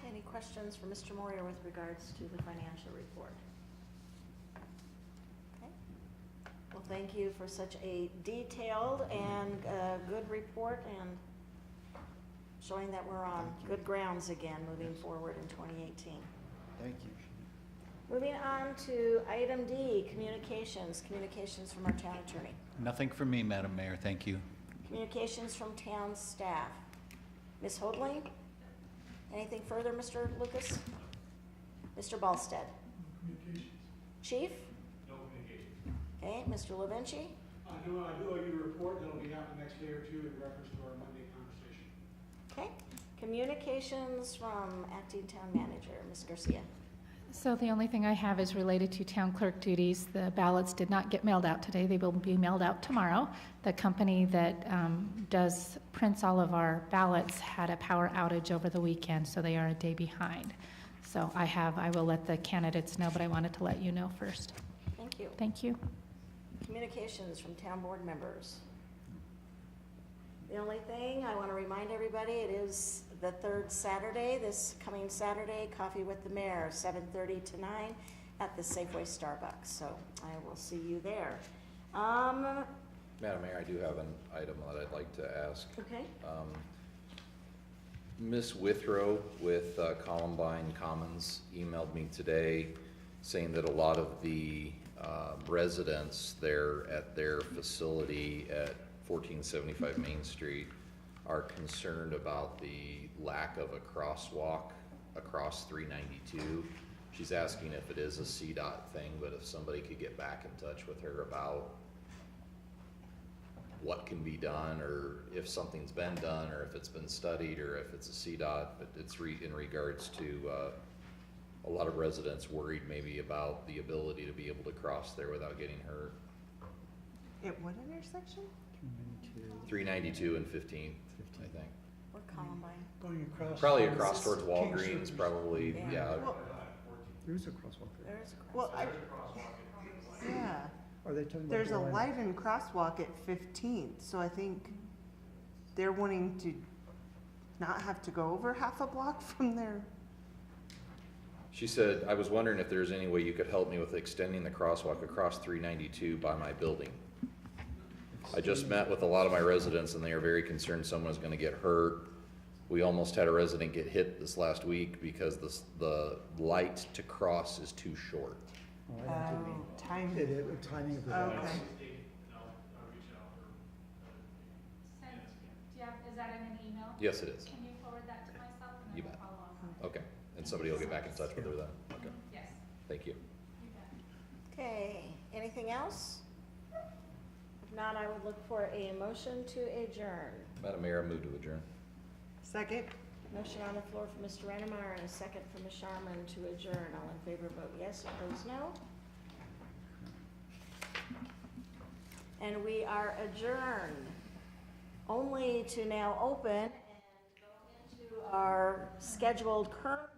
Any questions for Mr. Moyer with regards to the financial report? Okay. Well, thank you for such a detailed and good report and showing that we're on good grounds again moving forward in 2018. Thank you. Moving on to item D, communications from our town attorney. Nothing from me, Madam Mayor, thank you. Communications from town staff. Ms. Hoadley? Anything further, Mr. Lucas? Mr. Balstead? Communications. Chief? No communications. Okay, Mr. Levinci? I do owe you a report that'll be out the next day or two in reference to our Monday conversation. Okay. Communications from acting town manager, Ms. Garcia. So the only thing I have is related to town clerk duties. The ballots did not get mailed out today. They will be mailed out tomorrow. The company that prints all of our ballots had a power outage over the weekend, so they are a day behind. So I will let the candidates know, but I wanted to let you know first. Thank you. Thank you. Communications from town board members. The only thing I want to remind everybody, it is the third Saturday, this coming Saturday, Coffee with the Mayor, 7:30 to 9 at the Safeway Starbucks. So I will see you there. Madam Mayor, I do have an item that I'd like to ask. Okay. Ms. Withrow with Columbine Commons emailed me today saying that a lot of the residents there at their facility at 1475 Main Street are concerned about the lack of a crosswalk across 392. She's asking if it is a CDOT thing, but if somebody could get back in touch with her about what can be done, or if something's been done, or if it's been studied, or if it's a CDOT, but it's in regards to a lot of residents worried maybe about the ability to be able to cross there without getting hurt. At what intersection? 392 and 15th, I think. Or Columbine. Going across. Probably across towards Walgreens, probably, yeah. Well, There's a crosswalk there. There's a well, yeah. Are they talking about There's a going- lightened crosswalk at 15th, so I think they're wanting to not have to go over half a block from there. She said, I was wondering if there's any way you could help me with extending the crosswalk across 392 by my building. I just met with a lot of my residents and they are very concerned someone's gonna get hurt. We almost had a resident get hit this last week because the light to cross is too short. Timing. Timing of the Okay. lights. Is that in an email? Yes, it is. Can you forward that to myself and You then bet. I'll follow up? Okay, and somebody will get back in touch with her then? Okay, Yes. thank you. You bet. Okay, anything else? If not, I would look for a motion to adjourn. Madam Mayor, I move to adjourn. Second? Motion on the floor for Mr. Renemeyer and a second for Ms. Sharman to adjourn. All in favor, vote yes. Opposed, no. And we are adjourned, only to now open and go into our scheduled current